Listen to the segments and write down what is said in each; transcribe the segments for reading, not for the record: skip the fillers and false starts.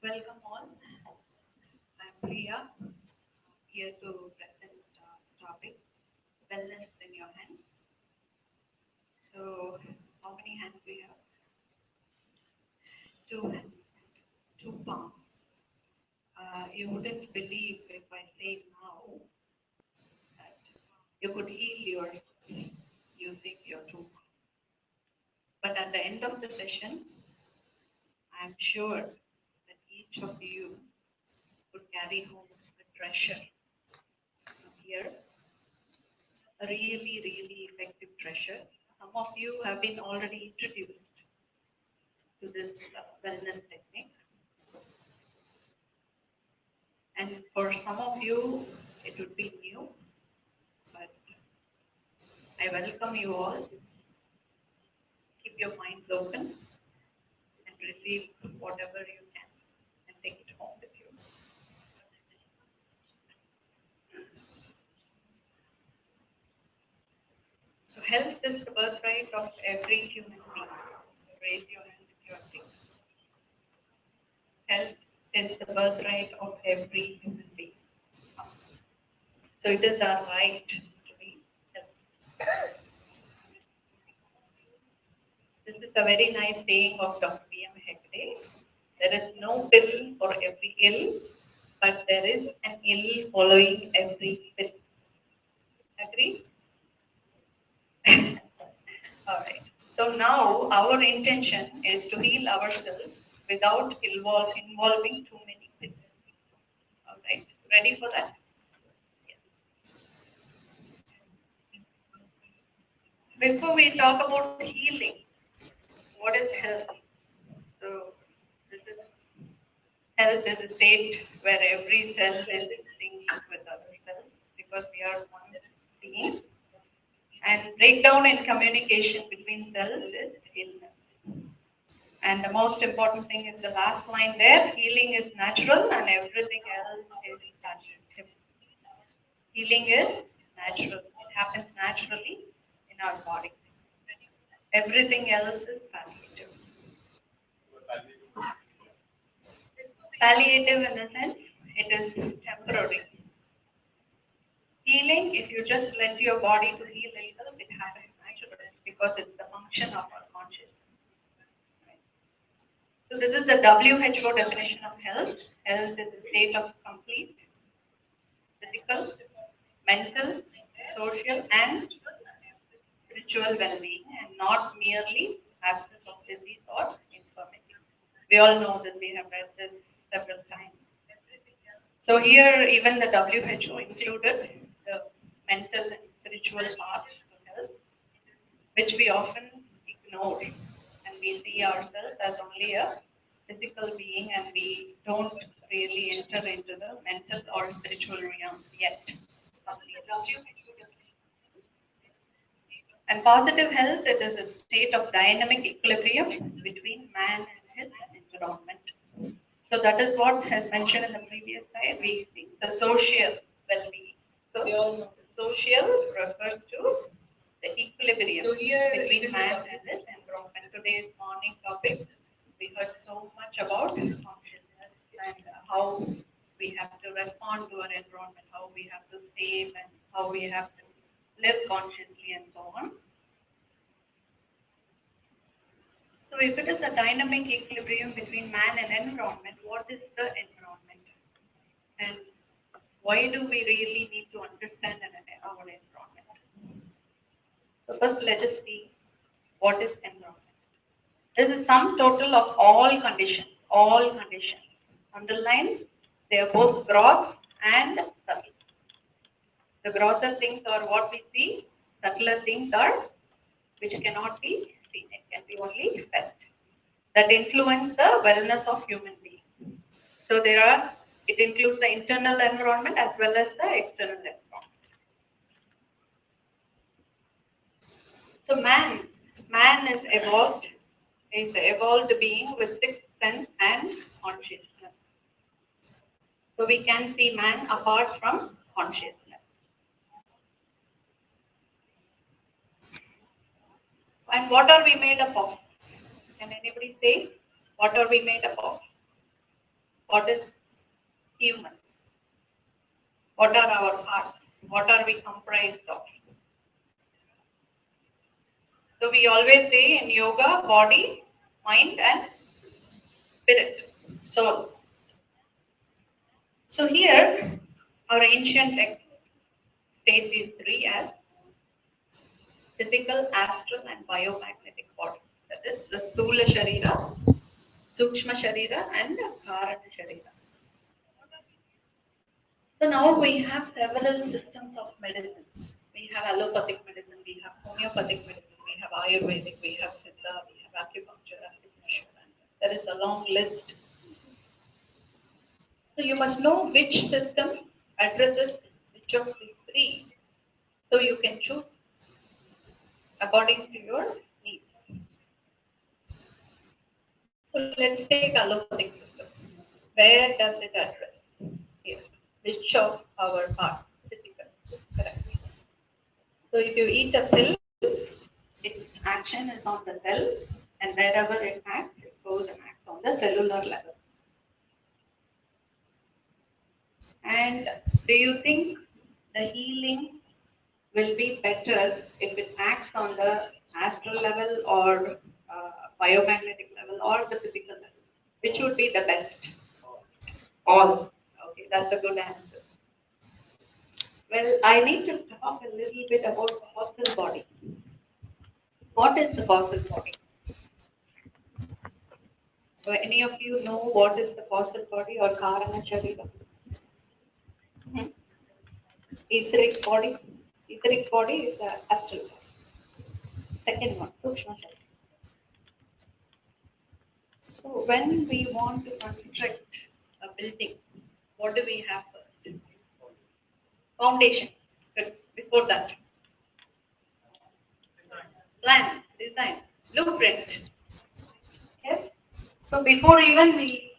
Welcome all. I'm Priya, here to present topic wellness in your hands. So, how many hands we have? Two hands, two palms. You wouldn't believe if I say now that you could heal yourself using your two palms. But at the end of the session, I'm sure that each of you could carry home a treasure from here, a really, really effective treasure. Some of you have been already introduced to this wellness technique. And for some of you, it would be new, but I welcome you all. Keep your minds open and receive whatever you can and take it home with you. So health is the birthright of every human being. Raise your hand if you agree. Health is the birthright of every human being. So it is our right to be healthy. This is a very nice saying of Dr. B.M. Hegde. There is no pill for every ill, but there is an ill following every pill. Agree? All right. So now our intention is to heal ourselves without involving too many pills. All right. Ready for that? Yes. Before we talk about healing, what is health? So this is health is a state where every cell is in sync with other cells because we are one being. And breakdown in communication between cells is illness. And the most important thing is the last line there, healing is natural and everything else is palliative. Healing is natural. It happens naturally in our body. Everything else is palliative. Palliative in the sense, it is temporary. Healing, if you just let your body to heal a little, it happens naturally because it's the function of our consciousness. Right? So this is the WHO definition of health. Health is a state of complete physical, mental, social, and spiritual well-being, and not merely absence of disease or infirmity. We all know that we have read this several times. So here, even the WHO included the mental and spiritual part of health, which we often ignore, and we see ourselves as only a physical being, and we don't really enter into the mental or spiritual realms yet. And positive health, it is a state of dynamic equilibrium between man and his environment. So that is what has mentioned in the previous slide. We see the social well-being. So we all know the social refers to the equilibrium between man and his environment. Today's morning topic, we heard so much about consciousness and how we have to respond to our environment, how we have to save, and how we have to live consciously, and so on. So if it is a dynamic equilibrium between man and environment, what is the environment? And why do we really need to understand our environment? So first let us see what is environment. This is sum total of all conditions, all conditions. Underline, they are both gross and subtle. The grosser things are what we see, subtler things are which cannot be seen, it can be only felt. That influence the wellness of human beings. So it includes the internal environment as well as the external environment. So man is an evolved being with sixth sense and consciousness. So we can see man apart from consciousness. And what are we made up of? Can anybody say what are we made up of? What is human? What are our parts? What are we comprised of? So we always say in yoga, body, mind, and spirit, soul. So here, our ancient texts state these three as physical, astral, and biomagnetic body. That is the Sthula Sharira, Sukshma Sharira, and Karana Sharira. So now we have several systems of medicine. We have allopathic medicine, we have homeopathic medicine, we have Ayurvedic, we have Siddha, we have acupuncture, acupressure, and there is a long list. So you must know which system addresses which of these three, so you can choose according to your needs. So let's take allopathic system. Where does it address? Here. Which of our parts? Physical. Correct. So if you eat a pill, its action is on the cell, and wherever it acts, it goes and acts on the cellular level. And do you think the healing will be better if it acts on the astral level or biomagnetic level or the physical level? Which would be the best? All. Okay, that's a good answer. Well, I need to talk a little bit about causal body. What is the causal body? So any of you know what is the causal body or Karana Sharira? Hmm? Etheric body. Etheric body is the astral body. Second one, Sukshma Sharira. So when we want to construct a building, what do we have first? Foundation. Good. Before that, plan, design, blueprint. Yes. So before even we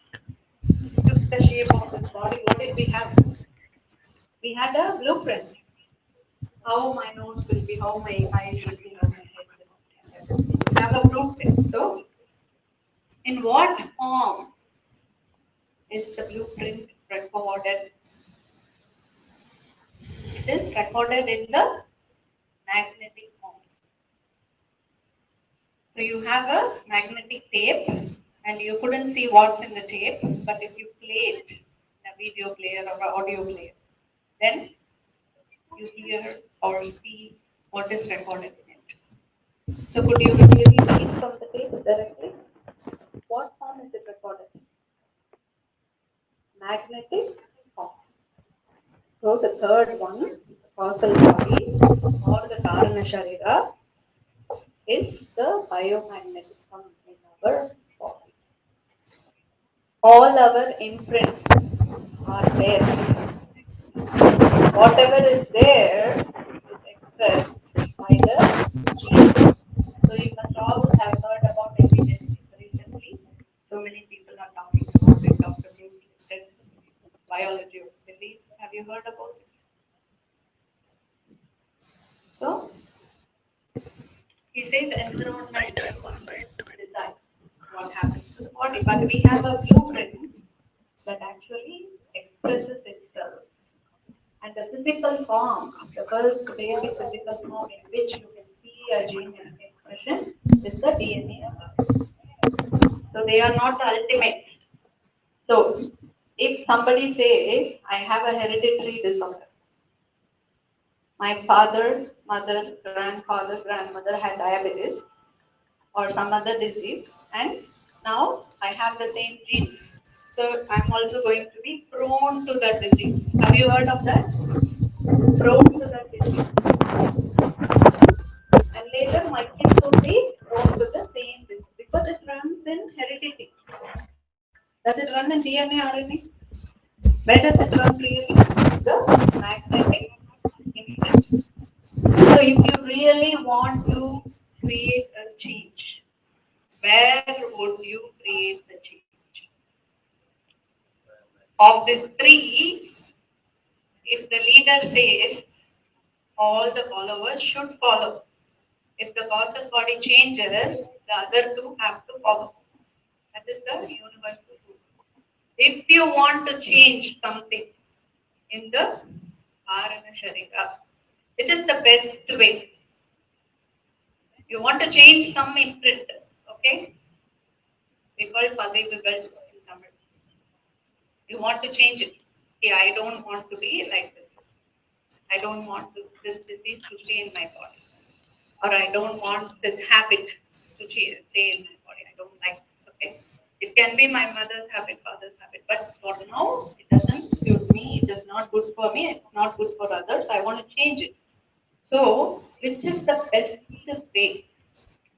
took the shape of this body, what did we have? We had a blueprint. How my nose will be, how my eyes should be, how my head will be. We have a blueprint. So in what form is the blueprint recorded? It is recorded in the magnetic form. So you have a magnetic tape and you couldn't see what's in the tape, but if you play it, a video player or an audio player, then you hear or see what is recorded in it. So could you really read from the tape directly? What form is it recorded in? Magnetic form. So the third one, the causal body or the Karana Sharira, is the biomagnetic form in our body. All our imprints are there. Whatever is there is expressed by the genes. So you must all have heard about epigenetics recently. So many people are talking about it. Dr. Bruce listed biology of belief. Have you heard about it? So he says environment decides what happens to the body, but we have a blueprint that actually expresses itself. And the physical form, the first basic physical form in which you can see a gene expression is the DNA. So they are not the ultimate. So if somebody says, I have a hereditary disorder, my father, mother, grandfather, grandmother had diabetes or some other disease, and now I have the same genes. So I'm also going to be prone to that disease. Have you heard of that? Prone to that disease. And later my kids would be prone to the same disease because it runs in heredity. Does it run in DNA, RNA? Where does it run really? The magnetic imprints. So if you really want to create a change, where would you create the change? Of these three, if the leader says all the followers should follow. If the causal body changes, the other two have to follow. That is the universal rule. If you want to change something in the Karana Sharira, which is the best way? You want to change some imprint, okay? We call it Padivigal in Tamil. You want to change it. Yeah, I don't want to be like this. I don't want this disease to stay in my body. Or I don't want this habit to stay in my body. I don't like this, okay? It can be my mother's habit, father's habit, but for now, it doesn't suit me. It is not good for me. It's not good for others. I want to change it. So, which is the best way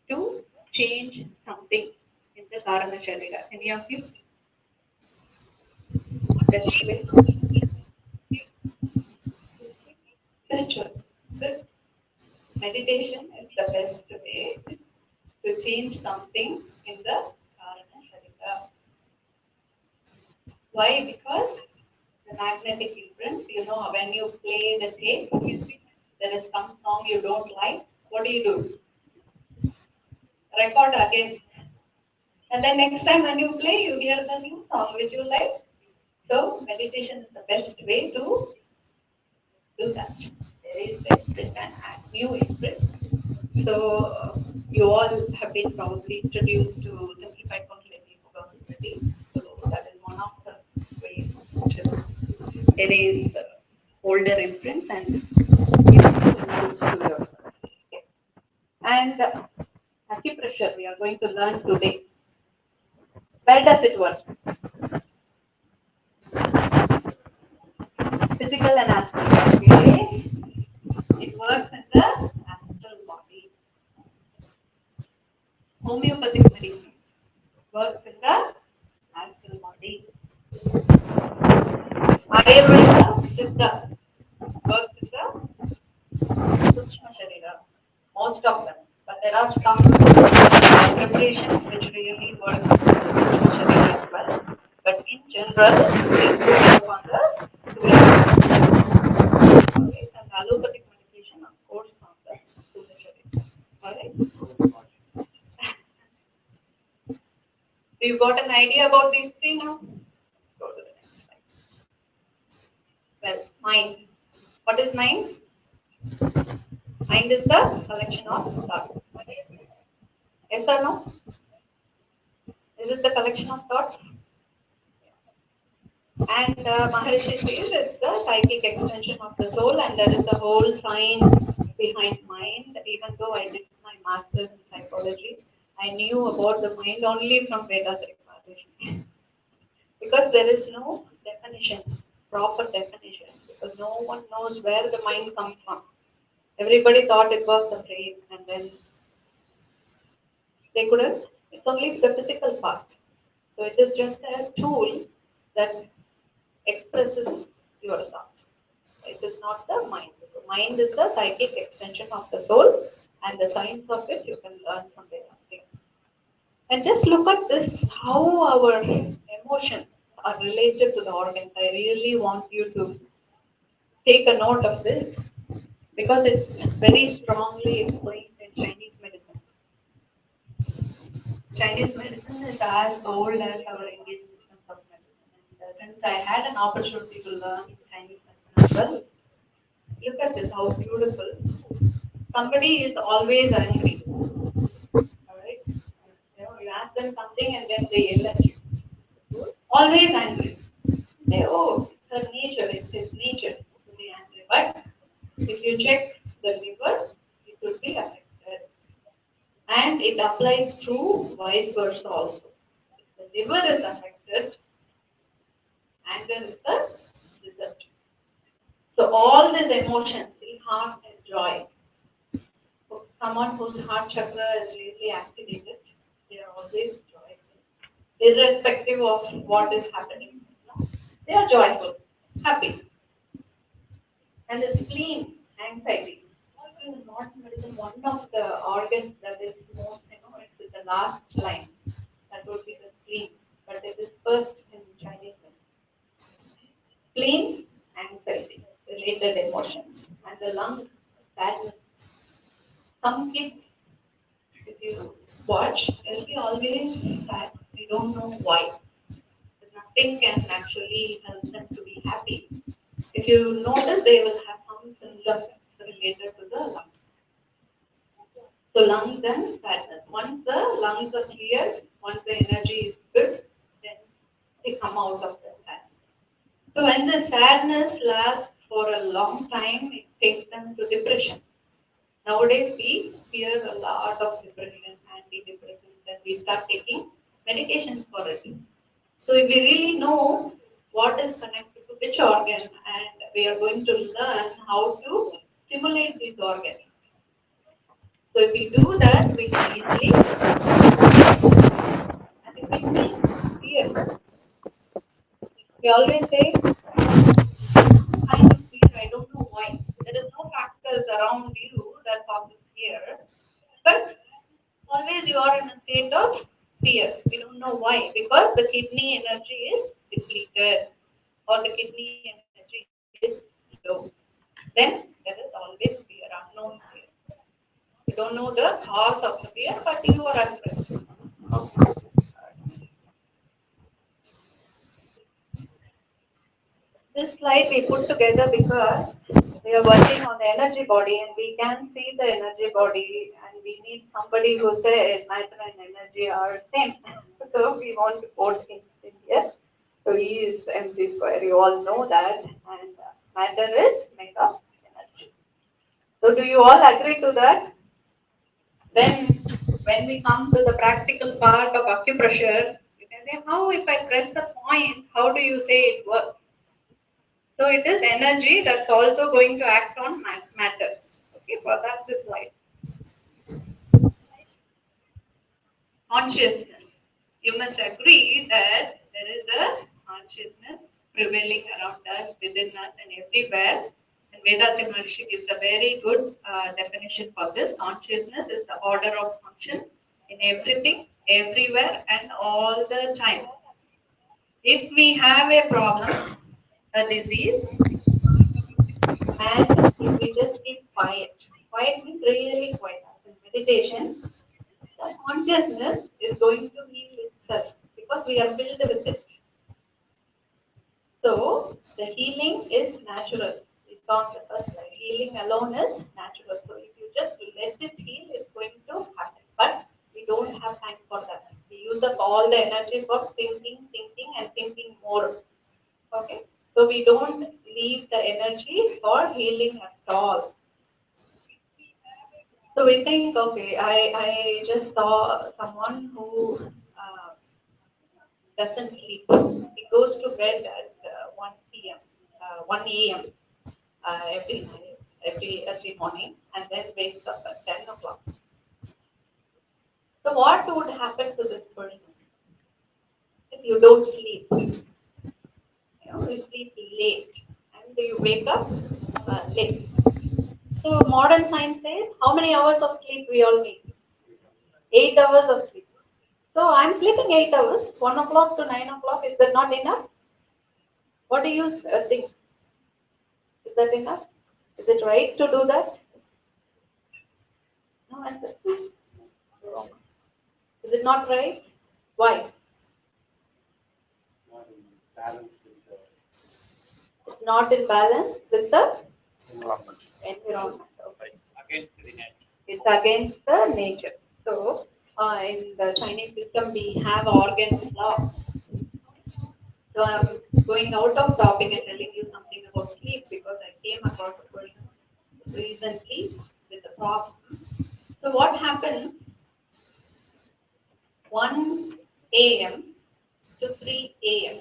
to change something in the Karana Sharira? Any of you? Best way? Spiritual. Good. Meditation is the best way to change something in the Karana Sharira. Why? Because the magnetic imprints, when you play the tape, there is some song you don't like, what do? Record again. And then next time when you play, you hear the new song which you like. So meditation is the best way to do that. There is the imprint and add new imprints. So you all have been probably introduced to simplified functionality already. So that is one of the ways to erase older imprints and give new imprints to yourself. Okay. And acupressure we are going to learn today. Where does it work? Physical and astral. Okay. It works in the astral body. Homeopathic medicine works in the astral body. Ayurveda, Siddha works in the Sukshma Sharira. Most of them. But there are some preparations which really work in the Sukshma Sharira as well. But in general, these two work on the Alright, and allopathic medication, of course, on the Sukshma Sharira. Alright. So you got an idea about these three now? Go to the next slide. Well, mind. What is mind? Mind is the collection of thoughts. Yes or no? Is it the collection of thoughts? And Maharishi says it's the psychic extension of the soul, and there is a whole science behind mind. Even though I did my master's in psychology, I knew about the mind only from Vedas Maharishi. Because there is no definition, proper definition, because no one knows where the mind comes from. Everybody thought it was the brain, and then they couldn't. It's only the physical part. So it is just a tool that expresses your thoughts. It is not the mind. So mind is the psychic extension of the soul, and the science of it you can learn from there. And just look at this, how our emotions are related to the organs. I really want you to take a note of this because it's very strongly explained in Chinese medicine. Chinese medicine is as old as our Indian systems of medicine. And since I had an opportunity to learn Chinese medicine as well, look at this, how beautiful. Somebody is always angry. Alright? You ask them something and then they yell at you. Always angry. Say, oh, it's her nature, it's his nature to be angry. But if you check the liver, it will be affected. And it applies to vice versa also. If the liver is affected, anger is the result. So all these emotions, the heart and joy. For someone whose heart chakra is really activated, they are always joyful, irrespective of what is happening. They are joyful, happy. And the spleen, anxiety. In modern medicine, one of the organs that is most, it's the last line. That would be the spleen, but it is first in Chinese medicine. Spleen, anxiety, related emotions, and the lung, sadness. Some kids, if you watch, they'll be always sad. We don't know why. There's nothing can actually help them to be happy. If you notice, they will have some symptoms related to the lungs. So lungs and sadness. Once the lungs are clear, once the energy is good, then they come out of the sadness. So when the sadness lasts for a long time, it takes them to depression. Nowadays, we fear a lot of depression, antidepressants, and we start taking medications for it. So if we really know what is connected to which organ, and we are going to learn how to stimulate these organs. So if we do that, we can easily, and if we feel fear, we always say, kind of fear, I don't know why. There is no factors around you that causes fear, but always you are in a state of fear. We don't know why, because the kidney energy is depleted or the kidney energy is low. Then there is always fear, unknown fear. You don't know the cause of the fear, but you are afraid. This slide we put together because we are working on the energy body and we can see the energy body and we need somebody who says matter and energy are same. So we want to quote him in here. So E is mc square. You all know that, and matter is made of energy. So do you all agree to that? Then when we come to the practical part of acupressure, you can say, how if I press a point, how do you say it works? So it is energy that's also going to act on matter. Okay, for that this slide. Consciousness. You must agree that there is a consciousness prevailing around us, within us, and everywhere. And Vedanta Maharshi gives a very good definition for this. Consciousness is the order of function in everything, everywhere, and all the time. If we have a problem, a disease, and if we just keep quiet, quiet means really quiet. In meditation, the consciousness is going to heal itself because we are filled with it. So the healing is natural. We talked the first slide. Healing alone is natural. So if you just let it heal, it's going to happen. But we don't have time for that. We use up all the energy for thinking, thinking, and thinking more. Okay. So we don't leave the energy for healing at all. So we think, okay, I just saw someone who doesn't sleep. He goes to bed at 1 p.m., 1 a.m. Every night, every morning, and then wakes up at 10 o'clock. So what would happen to this person if you don't sleep? You sleep late and you wake up late. So modern science says how many hours of sleep we all need? 8 hours of sleep. So I'm sleeping 8 hours, 1 o'clock to 9 o'clock. Is that not enough? What do you think? Is that enough? Is it right to do that? No answer. Wrong. Is it not right? Why? It's not in balance with the environment. Okay. It's against the nature. So in the Chinese system, we have organ clocks. So I'm going out of topic and telling you something about sleep because I came across a person recently with a problem. So what happens 1 a.m. to 3 a.m.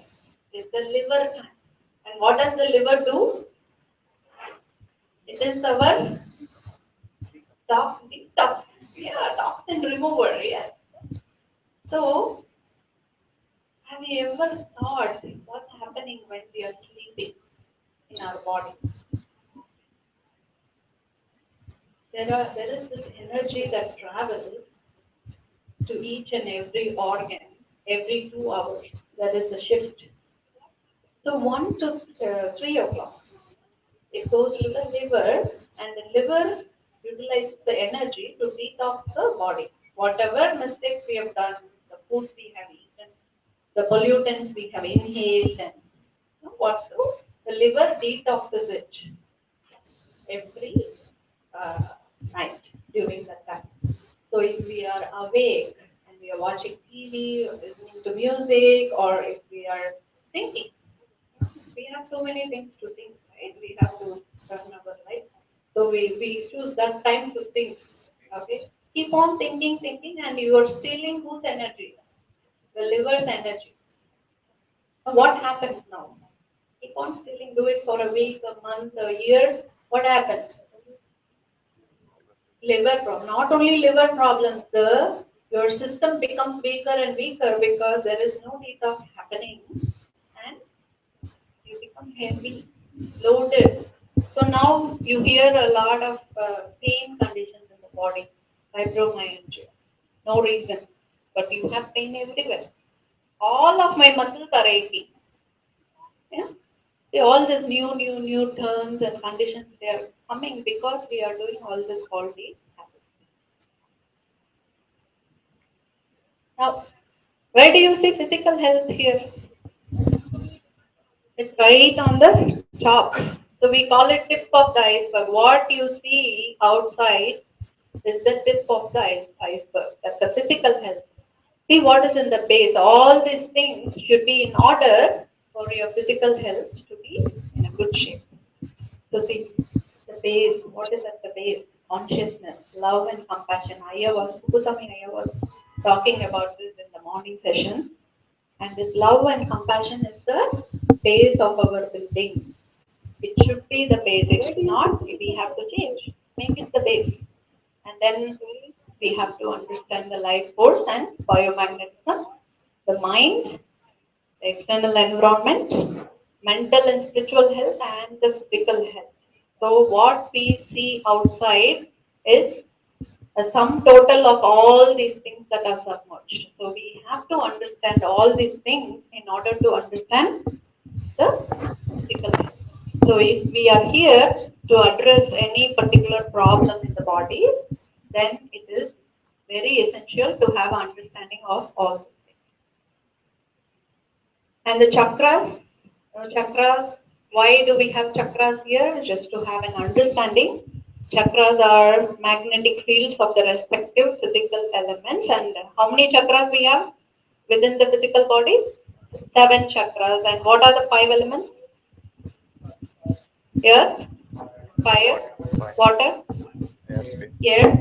is the liver time. And what does the liver do? It is our toxin remover. Yes. So have you ever thought what's happening when we are sleeping in our body? There is this energy that travels to each and every organ every 2 hours. There is a shift. So 1 to 3 o'clock, it goes to the liver, and the liver utilizes the energy to detox the body. Whatever mistakes we have done, the food we have eaten, the pollutants we have inhaled, and what so the liver detoxes it every uh, night during that time. So if we are awake and we are watching TV, or listening to music, or if we are thinking, we have so many things to think, right? We have to run our life. So we choose that time to think. Okay? Keep on thinking, thinking, and you are stealing whose energy? The liver's energy. Now what happens now? Keep on stealing, do it for a week, a month, a year. What happens? Liver problem. Not only liver problems, the your system becomes weaker and weaker because there is no detox happening, and you become heavy, loaded. So now you hear a lot of pain conditions in the body, fibromyalgia, no reason, but you have pain everywhere. All of my muscles are aching. Yeah? See, all these new terms and conditions, they are coming because we are doing all this faulty habits. Now, where do you see physical health here? It's right on the top. So we call it tip of the iceberg. What you see outside is the tip of the iceberg. That's the physical health. See what is in the base. All these things should be in order for your physical health to be in a good shape. So see the base. What is at the base? Consciousness, love, and compassion. Kusami Aya was talking about this in the morning session. And this love and compassion is the base of our building. It should be the base. If not, we have to change. Make it the base. And then we have to understand the life force and biomagnetism, the mind, the external environment, mental and spiritual health, and the physical health. So, what we see outside is a sum total of all these things that are submerged. So, we have to understand all these things in order to understand the physical health. So, if we are here to address any particular problem in the body, then it is very essential to have understanding of all these things. And the chakras, why do we have chakras here? Just to have an understanding. Chakras are magnetic fields of the respective physical elements. And how many chakras we have within the physical body? 7 chakras. And what are the 5 elements? Earth, fire, water, air,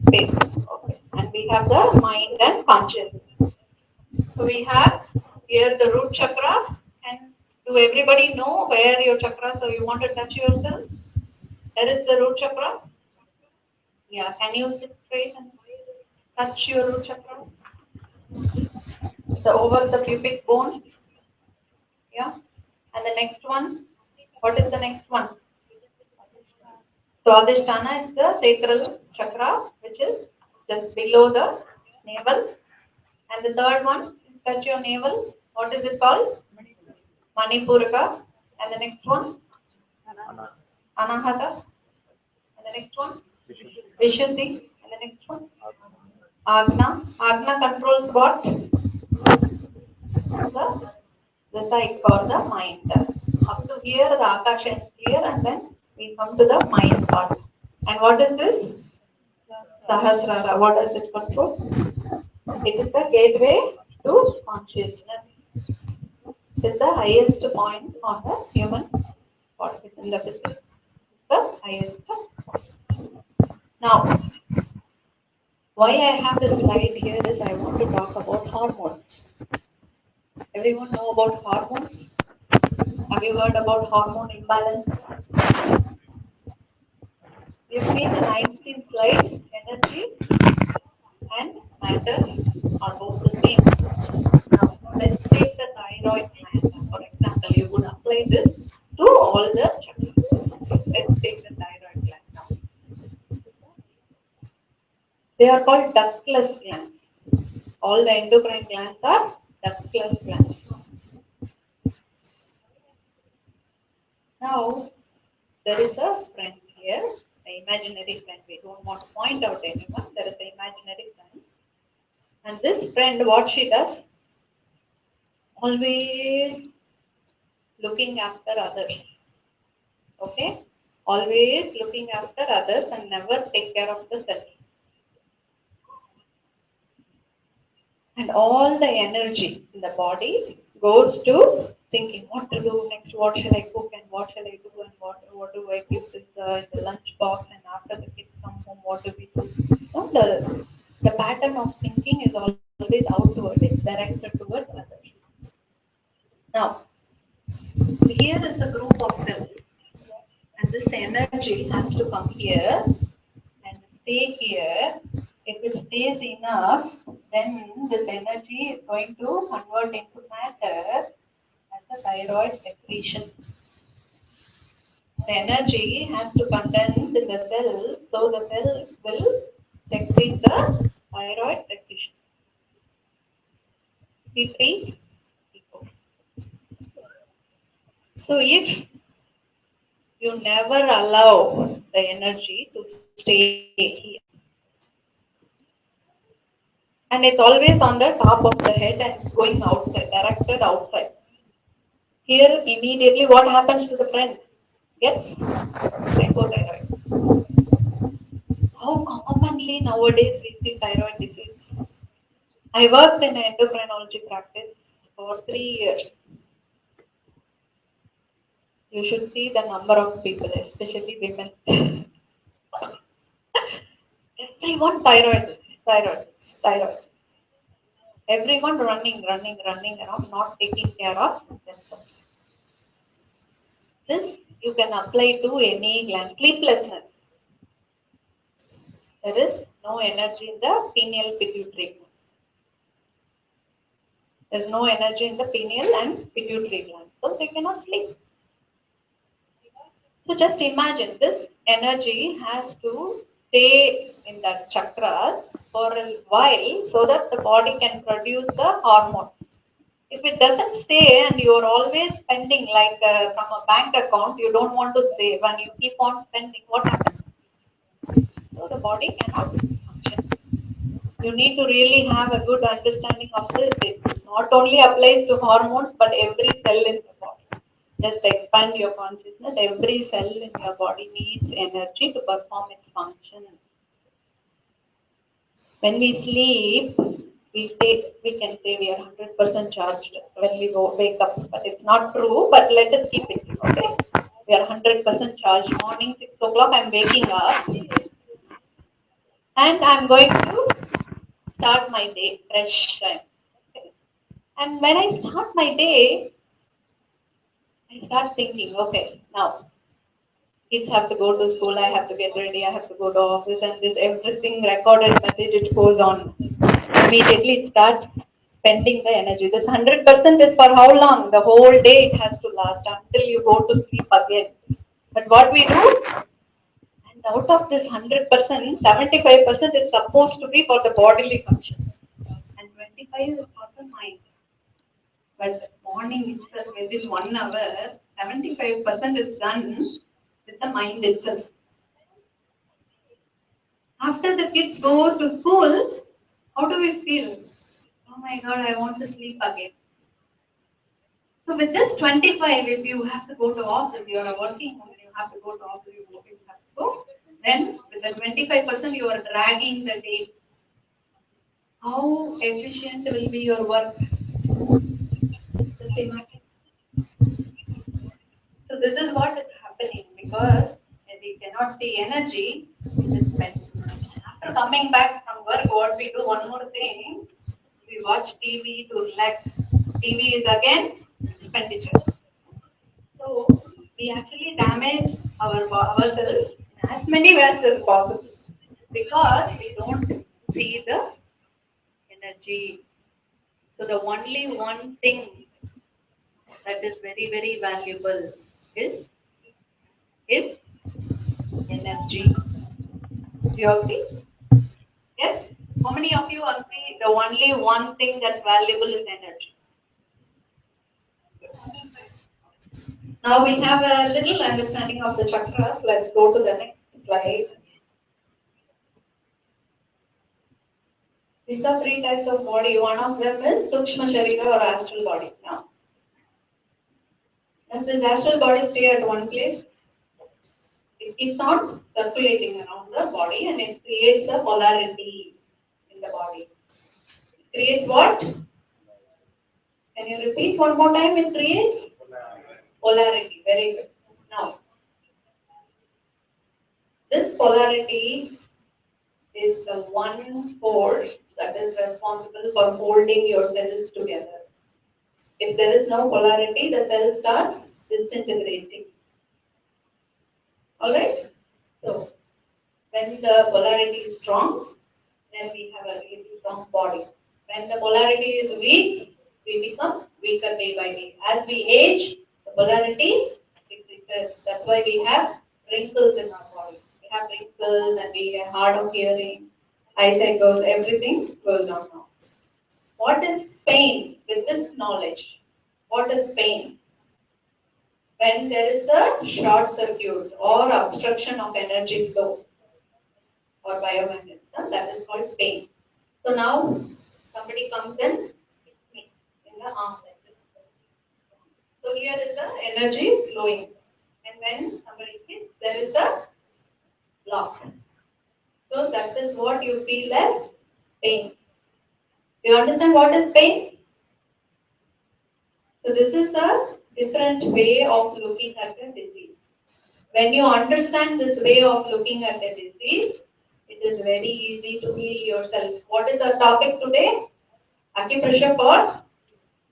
space. Okay. And we have the mind and consciousness. So we have here the root chakra. And do everybody know where your chakra? So you want to touch yourself? There is the root chakra. Yeah, can you sit straight and touch your root chakra? The over the pubic bone. Yeah. And the next one. What is the next one? So Adhisthana is the sacral chakra, which is just below the navel. And the third one, touch your navel. What is it called? Manipuraka. And the next one? Anahata. And the next one? Vishuddhi. And the next one? Agna. Agna controls what? The psyche or the mind. Up to here, the Akasha is clear, and then we come to the mind part. And what is this? Sahasrara. What does it control? It is the gateway to consciousness. It is the highest point on the human body in the physical. The highest. Now, why I have this slide here is I want to talk about hormones. Everyone know about hormones? Have you heard about hormone imbalance? We've seen in Einstein slide, energy and matter are both the same. Now, let's take the thyroid gland. For example, you would apply this to all the chakras. Let's take the thyroid gland now. They are called ductless glands. All the endocrine glands are ductless glands. Now, there is a friend here, the imaginary friend. We don't want to point out anyone. There is an imaginary friend. And this friend, what she does? always looking after others. Okay? Always looking after others and never take care of the self. And all the energy in the body goes to thinking what to do next, what shall I cook and what shall I do and what do I give in the lunch box and after the kids come home, what do we do? So the pattern of thinking is always outward, it's directed towards others. Now, here is a group of cells, and this energy has to come here and stay here. If it stays enough, then this energy is going to convert into matter as a thyroid secretion. The energy has to condense in the cell, so the cell will secrete the thyroid secretion. P3, P4. So if you never allow the energy to stay here, and it's always on the top of the head and it's going outside, directed outside. Here, immediately, what happens to the friend? Gets hypothyroid. How commonly nowadays we see thyroid disease? I worked in an endocrinology practice for 3 years. You should see the number of people, especially women. Everyone thyroid, thyroid. Everyone running around, not taking care of themselves. This you can apply to any gland. Sleeplessness. There is no energy in the pineal pituitary. There's no energy in the pineal and pituitary gland. So they cannot sleep. So just imagine this energy has to stay in that chakra for a while so that the body can produce the hormone. If it doesn't stay and you're always spending like from a bank account, you don't want to save and you keep on spending, what happens? So the body cannot function. You need to really have a good understanding of this. It not only applies to hormones but every cell in the body. Just expand your consciousness. Every cell in your body needs energy to perform its function. When we sleep, we can say we are 100% charged when we wake up, but it's not true. But let us keep it. Okay, we are 100% charged. Morning 6 o'clock, I'm waking up, and I'm going to start my day fresh. Okay. And when I start my day, I start thinking, okay, now kids have to go to school, I have to get ready, I have to go to office, and this everything recorded message it goes on. Immediately it starts spending the energy. This 100% is for how long? The whole day it has to last until you go to sleep again. But what we do, and out of this 100%, 75% is supposed to be for the bodily function, and 25 is for the mind. But morning itself, within 1 hour, 75% is done with the mind itself. After the kids go to school, how do we feel? Oh my God, I want to sleep again. So with this 25, if you have to go to office, you are working woman, you have to go to office, you have to go. Then with the 25%, you are dragging the day. How efficient will be your work? Just imagine. So this is what is happening because we cannot see energy, we just spend too much. After coming back from work, what we do, one more thing, we watch TV to relax. TV is again expenditure. So we actually damage ourselves in as many ways as possible because we don't see the energy. So the only one thing that is very very valuable is is energy. Do you agree? Yes? How many of you agree the only one thing that's valuable is energy? Now we have a little understanding of the chakras. Let's go to the next slide. These are three types of body. One of them is Sukshma Sharira or astral body. Now, does this astral body stay at one place? It keeps on circulating around the body and it creates a polarity in the body. It creates what? Can you repeat one more time? It creates polarity. Very good. Now, this polarity is the one force that is responsible for holding your cells together. If there is no polarity, the cell starts disintegrating. Alright? So, when the polarity is strong, then we have a really strong body. When the polarity is weak, we become weaker day by day. As we age, the polarity decreases. That's why we have wrinkles in our body. We have wrinkles and we get hard of hearing, eyesight goes, everything goes down now. What is pain with this knowledge? What is pain? When there is a short circuit or obstruction of energy flow or biomagnetism, that is called pain. So now somebody comes in, hits me in the arm like this. So here is the energy flowing. And when somebody hits, there is a block. So that is what you feel as pain. Do you understand what is pain? So this is a different way of looking at the disease. When you understand this way of looking at the disease, it is very easy to heal yourself. What is the topic today? Acupressure for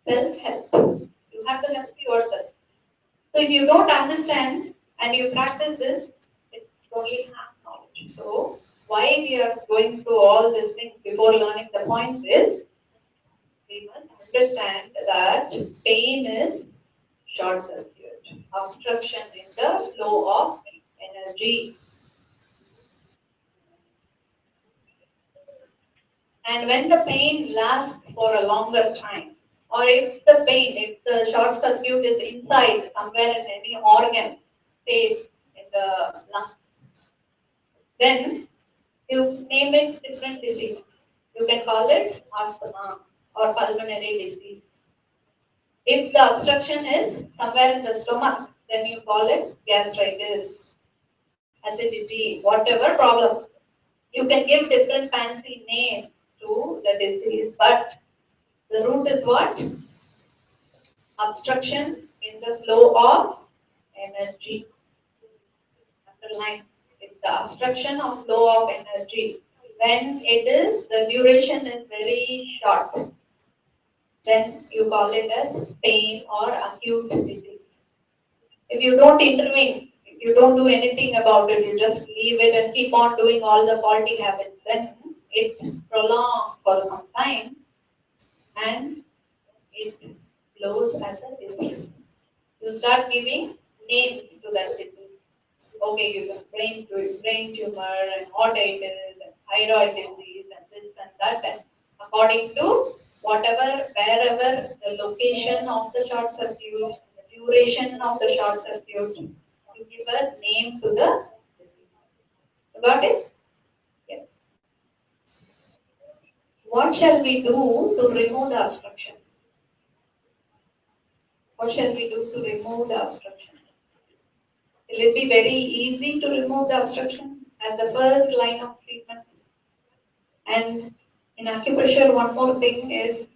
self-help. You have to help yourself. So if you don't understand and you practice this, it's only half knowledge. So why we are going through all these things before learning the points is we must understand that pain is short circuit, obstruction in the flow of energy. And when the pain lasts for a longer time, or if the short circuit is inside somewhere in any organ, say in the lung, then you name it different diseases. You can call it asthma or pulmonary disease. If the obstruction is somewhere in the stomach, then you call it gastritis, acidity, whatever problem. You can give different fancy names to the disease, but the root is what? Obstruction in the flow of energy. Underline. It's the obstruction of flow of energy. When the duration is very short, then you call it as pain or acute disease. If you don't intervene, if you don't do anything about it, you just leave it and keep on doing all the faulty habits, then it prolongs for some time and it flows as a disease. You start giving names to that disease. Okay, you have brain tumor and otitis and thyroid disease and this and that, and according to wherever the location of the short circuit, the duration of the short circuit, you give a name to the disease. You got it? Yes. What shall we do to remove the obstruction? What shall we do to remove the obstruction? Will it be very easy to remove the obstruction as the first line of treatment? And in acupressure, one more thing is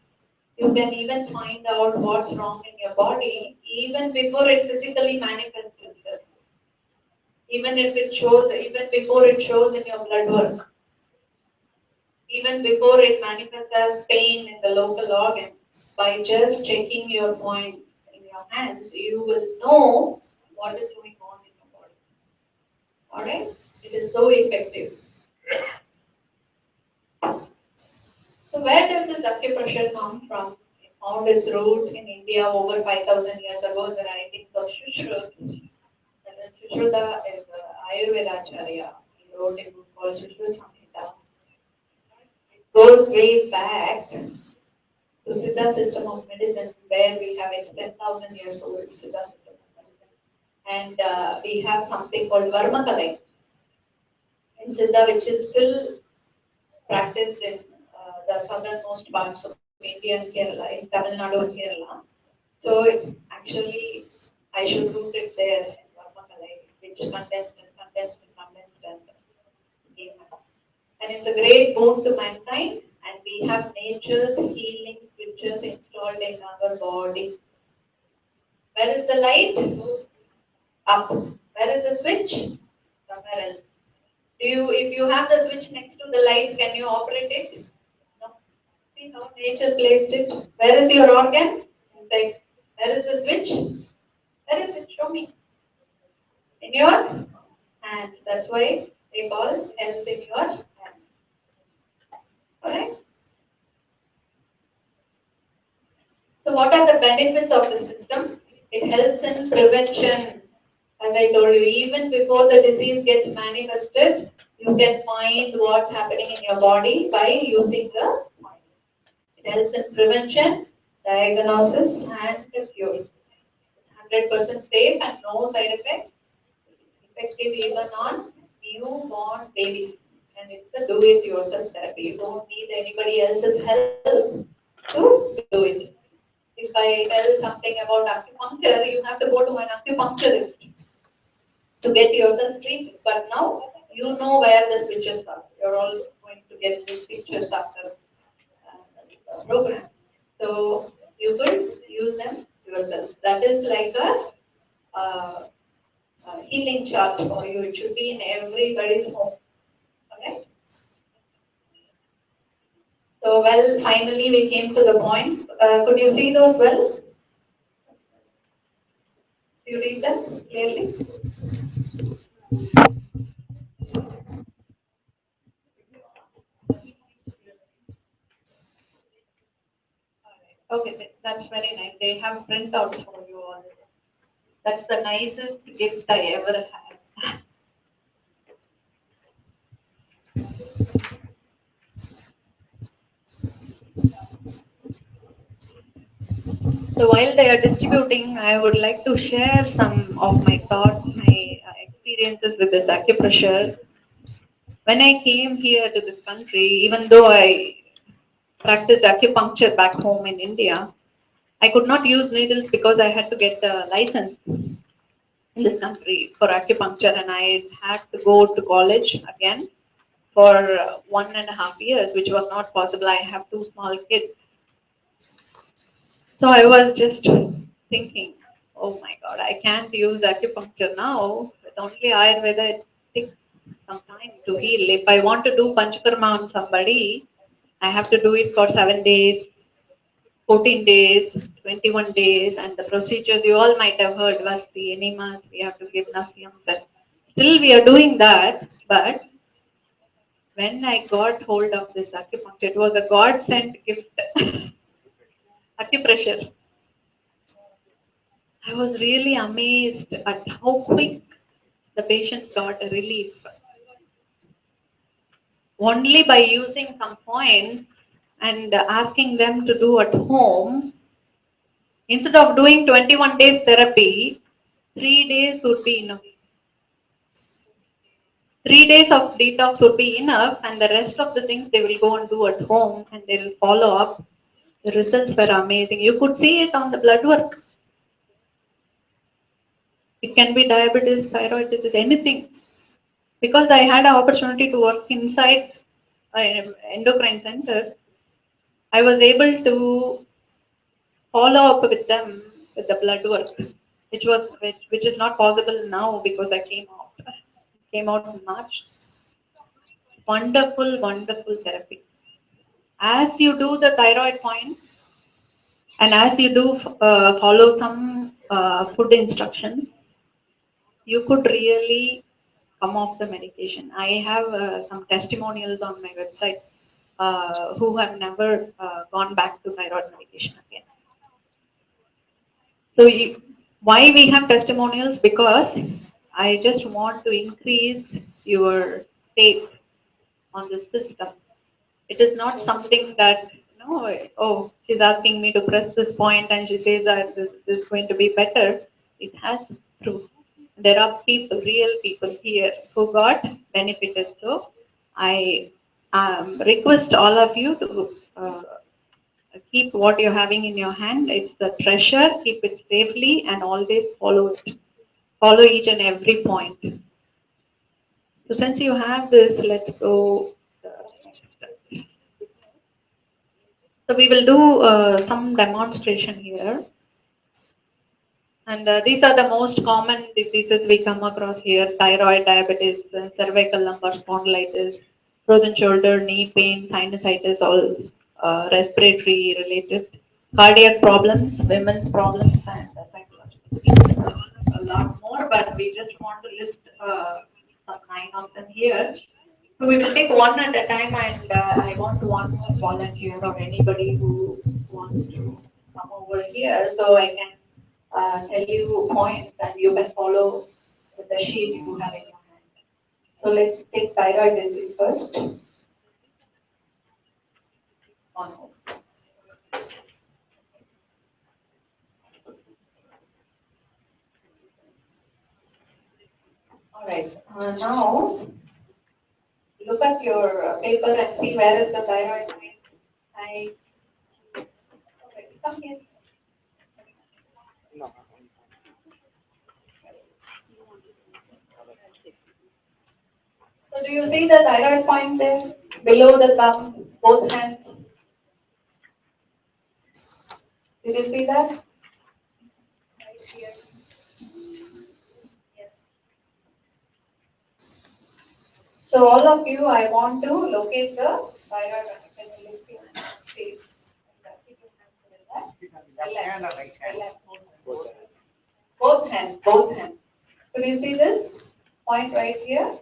you can even find out what's wrong in your body even before it physically manifests itself. Even before it shows in your blood work, even before it manifests as pain in the local organ, by just checking your points in your hands, you will know what is going on in your body. Alright? It is so effective. So where does this acupressure come from? It found its root in India over 5,000 years ago in the writings of Shushruta. And Shushruta is Ayurveda Acharya. He wrote a book called Shushruta Samhita. It goes way back to Siddha system of medicine, where we have its 10,000 years old Siddha system of medicine. And we have something called Varmakalai in Siddha, which is still practiced in the southernmost parts of India and Kerala, in Tamil Nadu and Kerala. So actually, I should root it there in Varmakalai, which condensed and came up. And it's a great boon to mankind. And we have nature's healing switches installed in our body. Where is the light? Up. Where is the switch? Somewhere else. If you have the switch next to the light, can you operate it? No. See how nature placed it. Where is your organ? Inside. Where is the switch? Where is it? Show me. In your hands. That's why they call health in your hands. Alright? So what are the benefits of the system? It helps in prevention. As I told you, even before the disease gets manifested, you can find what's happening in your body by using the mind. It helps in prevention, diagnosis, and cure. It's 100% safe and no side effects. Effective even on newborn babies. And it's a do-it-yourself therapy. You don't need anybody else's help to do it. If I tell something about acupuncture, you have to go to an acupuncturist to get yourself treated. But now you know where the switches are. You're all going to get these pictures after the program. So you could use them yourself. That is like uh, a healing chart for you. It should be in everybody's home. Alright? So well, finally we came to the point. Could you see those well? Do you read them clearly? Okay, that's very nice. They have printouts for you all. That's the nicest gift I ever had. So while they are distributing, I would like to share some of my thoughts, my experiences with this acupressure. When I came here to this country, even though I practiced acupuncture back home in India, I could not use needles because I had to get a license in this country for acupuncture, and I had to go to college again for 1.5 years, which was not possible. I have two small kids. So I was just thinking, oh my god, I can't use acupuncture now. With only Ayurveda, it takes some time to heal. If I want to do Panchakarma on somebody, I have to do it for 7 days, 14 days, 21 days, and the procedures you all might have heard was the enemas, we have to give nasyams. And still, we are doing that, but when I got hold of this acupuncture, it was a God sent gift. Acupressure. I was really amazed at how quick the patients got a relief. Only by using some points and asking them to do at home, instead of doing 21 days therapy, 3 days would be enough. 3 days of detox would be enough, and the rest of the things they will go and do at home and they will follow up. The results were amazing. You could see it on the blood work. It can be diabetes, thyroid disease, anything. Because I had an opportunity to work inside an endocrine center, I was able to follow up with them with the blood work, which is not possible now because I came out in March. Wonderful, wonderful therapy. As you do the thyroid points, and as you do follow some food instructions, you could really come off the medication. I have some testimonials on my website who have never gone back to thyroid medication again. So, why we have testimonials? Because I just want to increase your faith on the system. It is not something that, oh, she's asking me to press this point and she says that this is going to be better. It has proof. There are people, real people here who got benefited. So I request all of you to keep what you're having in your hand. It's the treasure. Keep it safely and always follow it. Follow each and every point. So since you have this, let's go. So we will do some demonstration here. And these are the most common diseases we come across here: thyroid, diabetes, cervical lumbar spondylitis, frozen shoulder, knee pain, sinusitis, all respiratory related, cardiac problems, women's problems, and psychological. A lot more, but we just want to list some 9 of them here. So we will take one at a time, and I want one more volunteer or anybody who wants to come over here, so I can tell you points and you can follow with the sheet you have in your hand. So let's take thyroid disease first. On. All right. Now look at your paper and see where is the thyroid point. I. Okay, come here. So do you see the thyroid point there? Below the thumb, both hands. Did you see that? Right here. Yes. So all of you, I want to locate the thyroid. Can you lift your hand? See. Both hands, both hands. Could you see this point right here?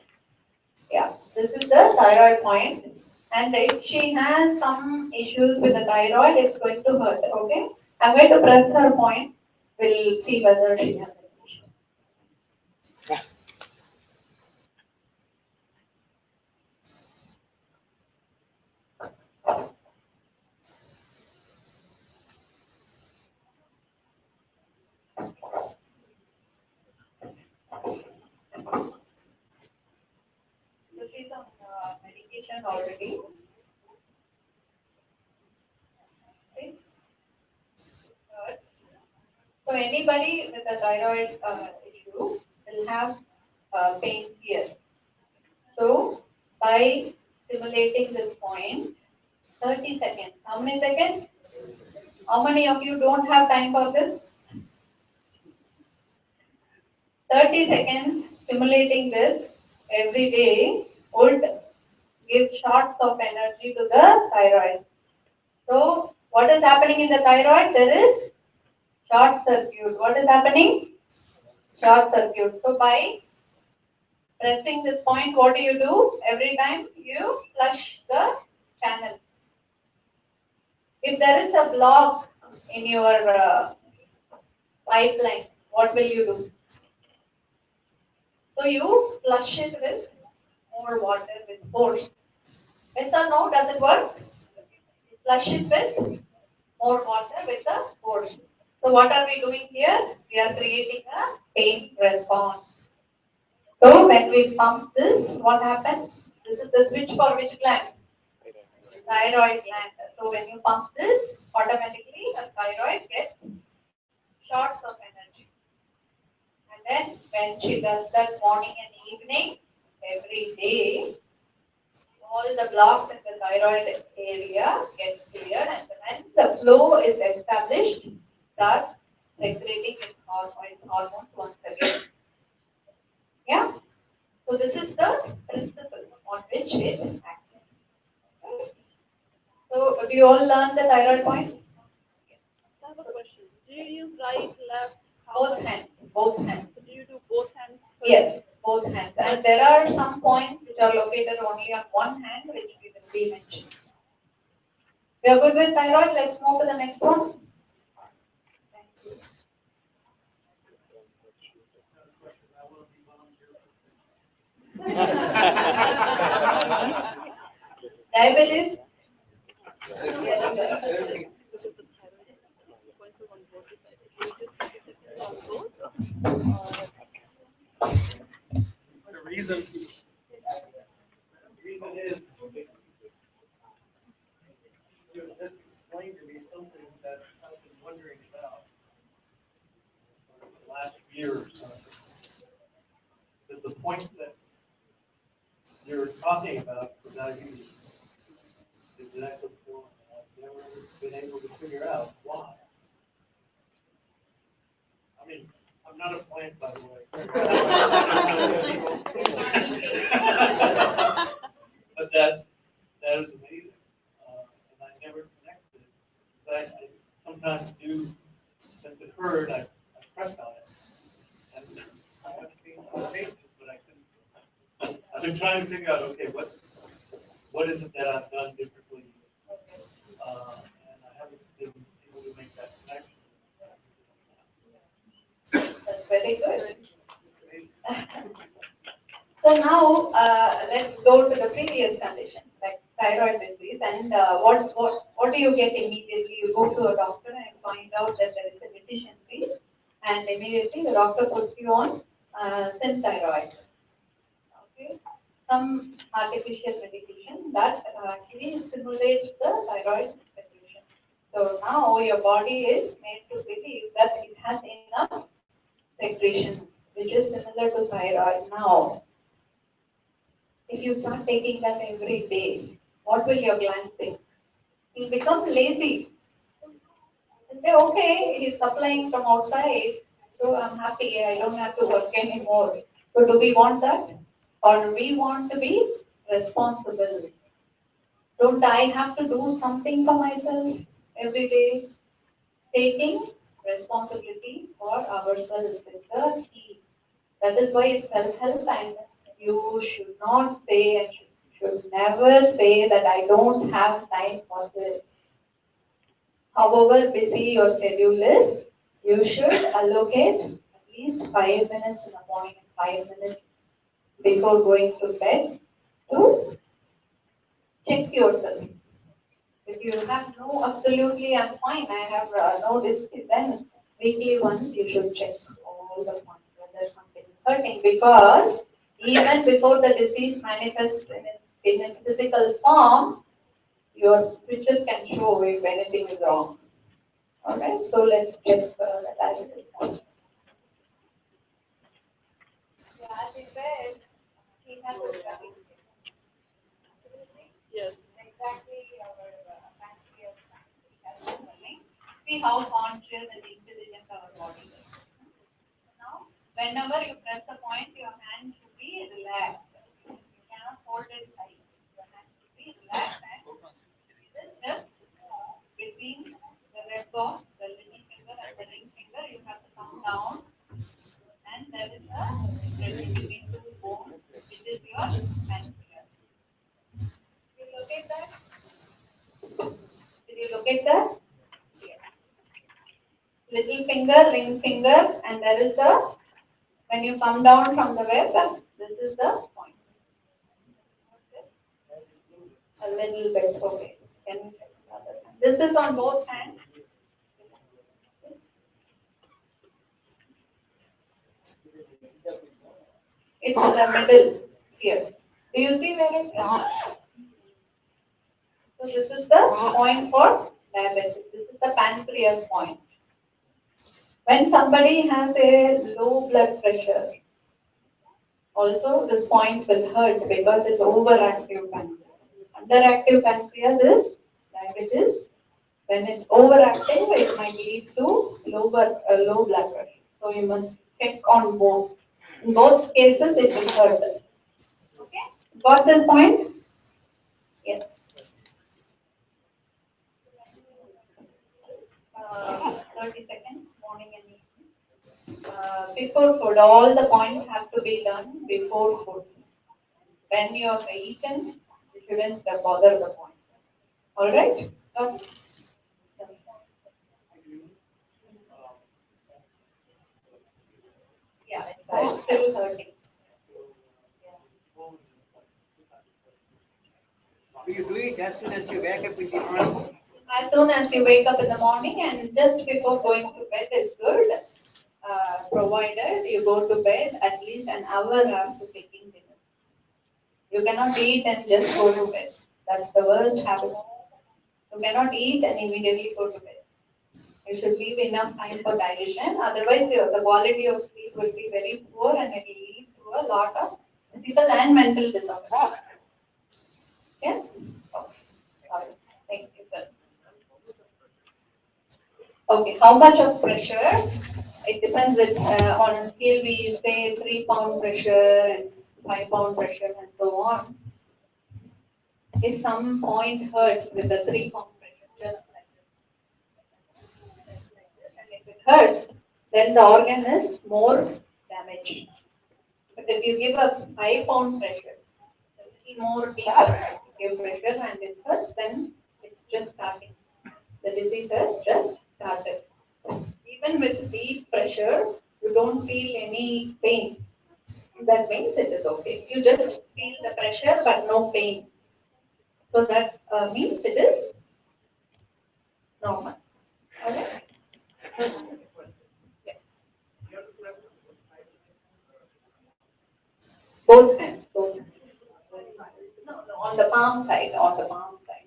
Yeah, this is the thyroid point. And if she has some issues with the thyroid, it's going to hurt. Okay, I'm going to press her point. We'll see whether she has an issue. So she's on medication already. Okay. So anybody with a thyroid issue will have pain here. So by stimulating this point, 30 seconds. How many seconds? How many of you don't have time for this? 30 seconds stimulating this every day would give shots of energy to the thyroid. So what is happening in the thyroid? There is short circuit. What is happening? Short circuit. So by pressing this point, what do? Every time you flush the channel. If there is a block in your pipeline, what will you do? So you flush it with more water with force. Yes or no? Does it work? Flush it with more water with the force. So what are we doing here? We are creating a pain response. So when we pump this, what happens? This is the switch for which gland? Thyroid gland. So when you pump this, automatically the thyroid gets shots of energy. And then when she does that morning and evening, every day, all the blocks in the thyroid area gets cleared, and when the flow is established, starts secreting its hormones once again. Yeah. So this is the principle on which it acts. Okay. So do you all learn the thyroid point? I have a question. Do you use right, left? Both hands. Both hands. So do you do both hands? Yes, both hands. And there are some points which are located only on one hand, which we will be mentioning. We are good with thyroid. Let's move to the next one. Thank you. Diabetes. Yes, The reason is, you just explained to me so year or something. But the point that you're talking about for diabetes is exactly the one that I've never been able to figure out why. I mean, I'm not a plant, by the way. But that is amazing. And I never connected it. But I sometimes do, since it hurt, I pressed on it. And I have seen some changes, but I couldn't. I've been trying to figure out, okay, what is it that I've done differently? And I haven't been able to make that connection. That's very good. So now let's go to the previous condition, like thyroid disease. And what do you get immediately? You go to a doctor and find out that there is a deficiency, and immediately the doctor puts you on thyroid. Okay, some artificial medication that actually stimulates the thyroid secretion. So now your body is made to believe that it has enough secretion, which is similar to thyroid. Now, if you start taking that every day, what will your gland think? You'll become lazy. And say, okay, it is supplying from outside, so I'm happy, I don't have to work anymore. So do we want that? Or do we want to be responsible? Don't I have to do something for myself every day? Taking responsibility for ourselves is the key. That is why it's self-help, and you should not say and should never say that I don't have time for this. However busy your schedule is, you should allocate at least 5 minutes in the morning and 5 minutes before going to bed to check yourself. If you have no, absolutely, I'm fine, I have no disease, then weekly once you should check all the points whether something is hurting, because even before the disease manifests in its physical form, your switches can show if anything is wrong. Alright, so let's check the diabetes point. Yeah, as he said, he has a study. Yes. Exactly, our pancreas has been running. See how conscious and intelligent our body is. Now, whenever you press the point, your hand should be relaxed. You cannot hold it tight. Your hand should be relaxed, and it is just between the red bone, the little finger, and the ring finger. You have to come down, and there is a separation between two bones, which is your pancreas. You locate that? Did you locate that? Yes. Little finger, ring finger, and there is the, when you come down from the web, this is the point. A little bit, okay. Can you check the other hand? This is on both hands. It's in the middle here. Do you see where it is? So this is the point for diabetes. This is the pancreas point. When somebody has a low blood pressure, also this point will hurt because it's overactive pancreas. Underactive pancreas is diabetes. When it's overactive, it might lead to low blood pressure. So you must check on both. In both cases, it will hurt us. Okay? Got this point? Yes. 30 seconds, morning and evening. Before food, all the points have to be done before food. When you have eaten, you shouldn't bother the point. All right? Yeah, it's still hurting. Do you do it as soon as you wake up in the morning? As soon as you wake up in the morning and just before going to bed is good, provided you go to bed at least an hour after taking dinner. You cannot eat and just go to bed. That's the worst habit. You cannot eat and immediately go to bed. You should leave enough time for digestion. Otherwise, the quality of sleep will be very poor and it will lead to a lot of physical and mental disorders. Yes? Okay. Sorry. Thank you, sir. Okay, how much of pressure? It depends. On a scale, we say 3 pound pressure and 5 pound pressure and so on. If some point hurts with the 3 pound pressure, just like this, and if it hurts, then the organ is more damaged. But if you give a 5 pound pressure, a little more deeper, give pressure and it hurts, then it's just starting. The disease has just started. Even with deep pressure, you don't feel any pain. That means it is okay. You just feel the pressure but no pain. So that means it is normal. Okay? Yeah. Both hands, both hands. No, no, on the palm side, on the palm side.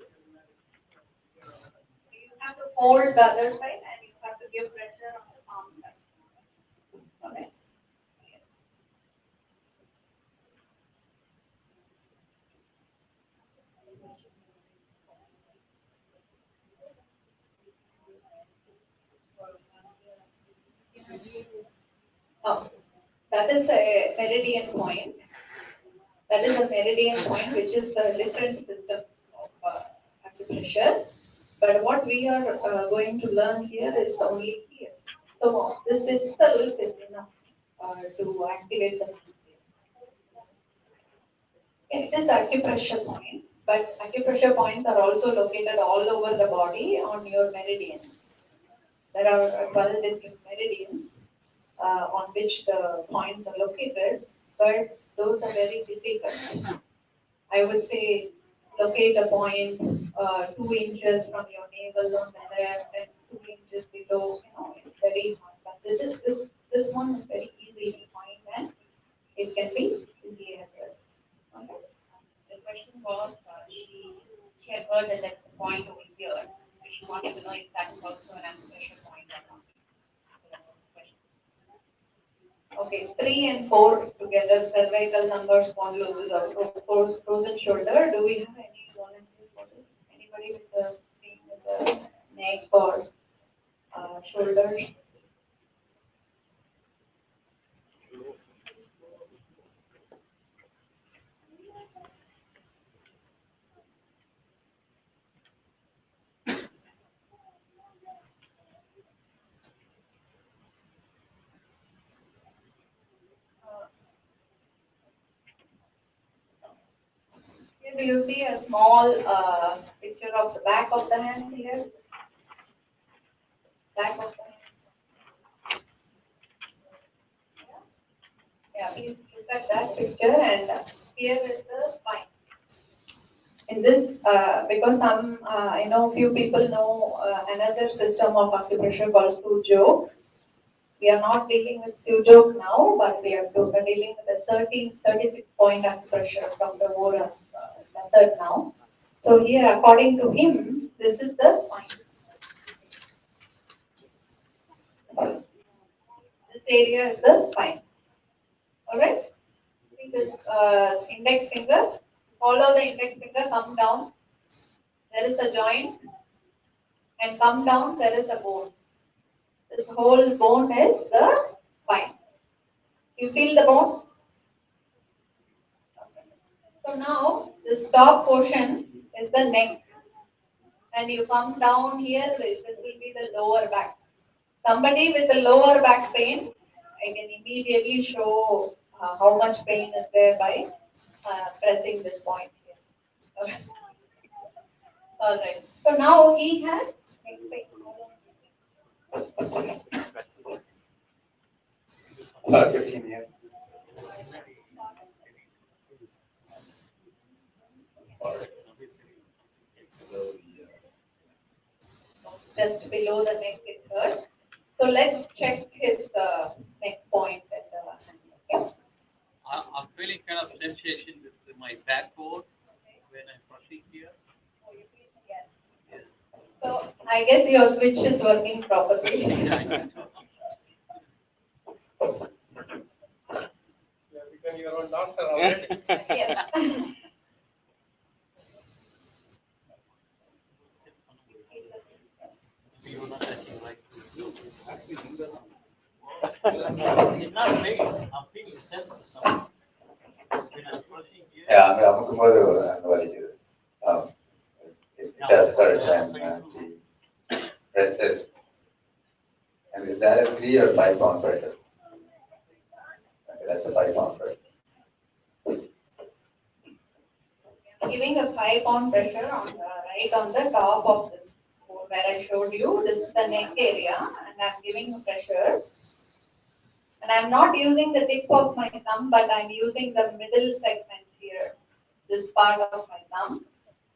You have to hold the other side and you have to give pressure on the palm side. Okay? Oh, that is a meridian point. That is a meridian point, which is the different system of acupressure. But what we are going to learn here is only here. So this itself is enough to activate the system. It is acupressure point, but acupressure points are also located all over the body on your meridian. There are 12 different meridians on which the points are located, but those are very difficult. I would say locate a point 2 inches from your navel on the left and 2 inches below. It's very hard. But this one is very easy to find and it can be easily answered. Okay. The question was, she had heard that that's the point over here, so she wanted to know if that is also an acupressure point or not. So that was the question. Okay, 3 and 4 together, cervical lumbar spondylosis or frozen shoulder. Do we have any volunteer for this? Anybody with the pain with the neck or shoulders? Here do you see a small picture of the back of the hand here? Back of the hand. Yeah, please look at that picture and here is the spine. In this, because I know few people know another system of acupressure called Sujo. We are not dealing with Sujo now, but we are dealing with the 36 point acupressure from the Vora's method now. So here, according to him, this is the spine. This area is the spine. Alright? See this index finger. Follow the index finger, come down. There is a joint. And come down, there is a bone. This whole bone is the spine. You feel the bone? So now, this top portion is the neck. And you come down here, this will be the lower back. Somebody with the lower back pain, I can immediately show how much pain is there by pressing this point here. Okay. All right. So now he has neck pain. Just below the neck it hurts. So let's check his neck point and okay? I'm feeling kind of sensation with my back core when I'm brushing here. Oh, you feel, yes. Yes. So I guess your switch is working properly. You have become your own doctor already. Yes. You're not touching right. It's not big. I'm feeling sensitive. When I'm pushing here. Yeah, அமுக்கும்போது அந்த வலிக்குது. It does hurt when the presses. And is that a 3 or 5 pound pressure? Okay, that's a 5 pound pressure. Giving a 5-pound pressure on the right on the top of this where I showed you. This is the neck area, and I'm giving a pressure. And I'm not using the tip of my thumb, but I'm using the middle segment here, this part of my thumb.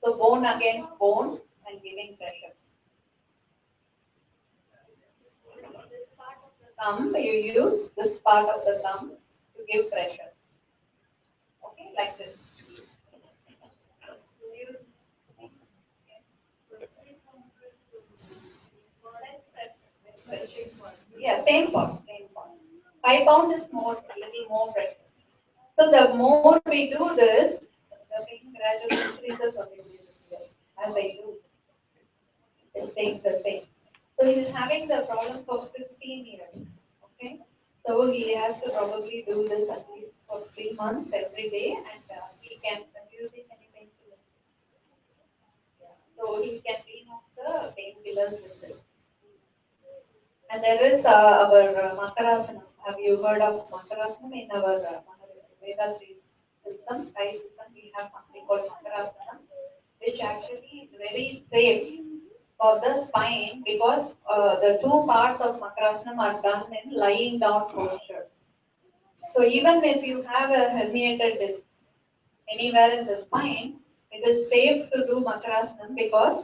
So bone against bone and giving pressure. This part of the thumb, you use this part of the thumb to give pressure. Okay, like this. Yeah, same point, same point. 5 pound is more, a little more pressure. So the more we do this, the pain gradually increases on the as I do. It stays the same. So he is having the problem for 15 years. Okay, so he has to probably do this at least for 3 months every day, and he can using any painkillers. So he can wean off the painkillers with this. And there is our Makarasana. Have you heard of Makarasana in our Veda system, Thai system? We have something called Makarasana, which actually is very safe for the spine because the 2 parts of Makarasana are done in lying down posture. So even if you have a herniated disc anywhere in the spine, it is safe to do Makarasana because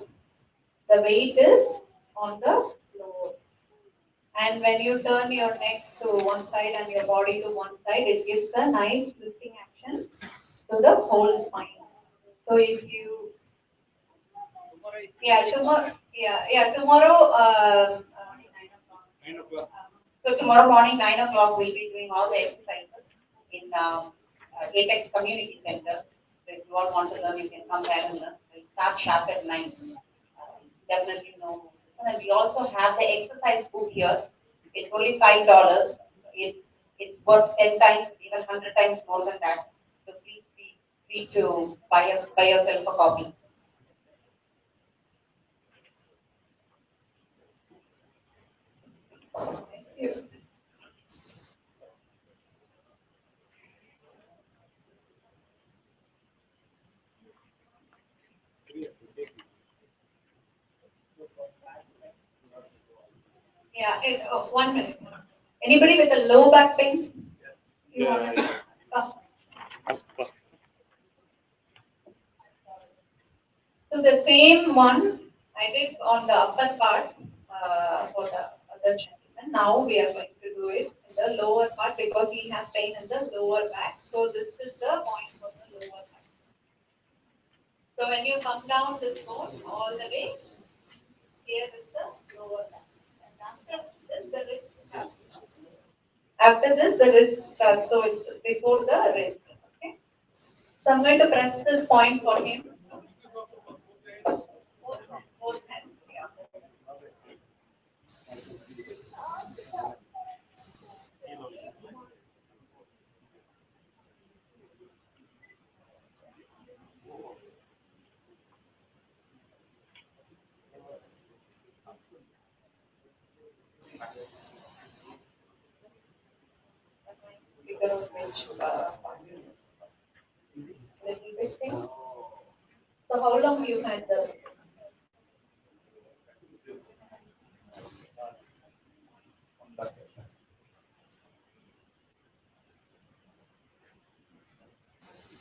the weight is on the floor. And when you turn your neck to one side and your body to one side, it gives a nice twisting action to the whole spine. So if you, tomorrow, 9 o'clock. So tomorrow morning, 9 o'clock, we'll be doing all the exercises in Apex Community Center. So if you all want to learn, you can come there and learn. We'll start sharp at 9. Definitely no. And we also have the exercise book here. It's only $5. It's worth 10 times, even 100 times more than that. So please feel free to buy yourself a copy. thank you. Yeah, 1 minute. Anybody with a low back pain? You want to come? So the same one I did on the upper part for the other gentleman. Now we are going to do it in the lower part because he has pain in the lower back. So this is the point for the lower back. So when you come down this bone all the way, here is the lower back. And after this, the wrist starts. After this, the wrist starts. So it's before the wrist. Okay. So I'm going to press this point for him. Both hands. Yeah. Figure out which little bit thing. So how long you had the?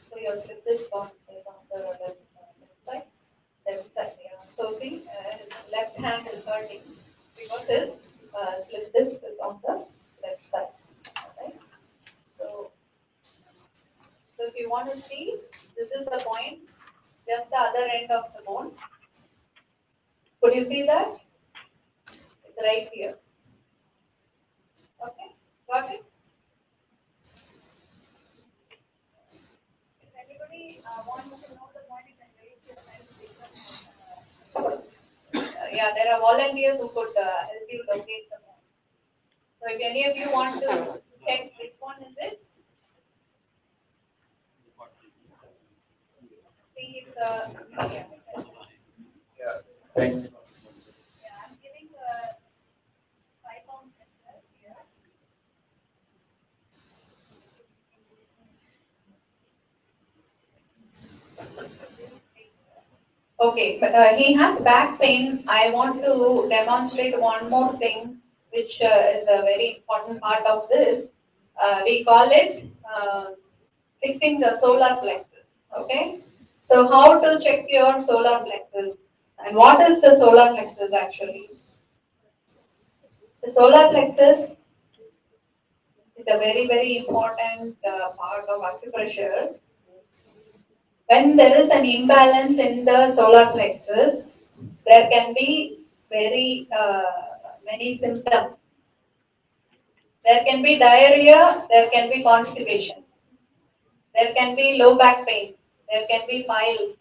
So you slip this one is on the left side. Left side, yeah. So see, his left hand is hurting because his slip disc is on the left side. Right? So if you want to see, this is the point, just the other end of the bone. Put Could you see that? It's right here. Okay, got it? If anybody wants to know the point, you can raise your hand. Yeah, there are volunteers who could help you locate the point. So if any of you want to check which one is it, see if yeah. Thanks. Yeah, I'm giving 5 pound here. Okay, he has back pain. I want to demonstrate one more thing, which is a very important part of this. We call it fixing the solar plexus. Okay, so how to check your solar plexus, and what is the solar plexus actually? The solar plexus is a very important part of acupressure. When there is an imbalance in the solar plexus, there can be very many symptoms. There can be diarrhea, there can be constipation, there can be low back pain, there can be piles,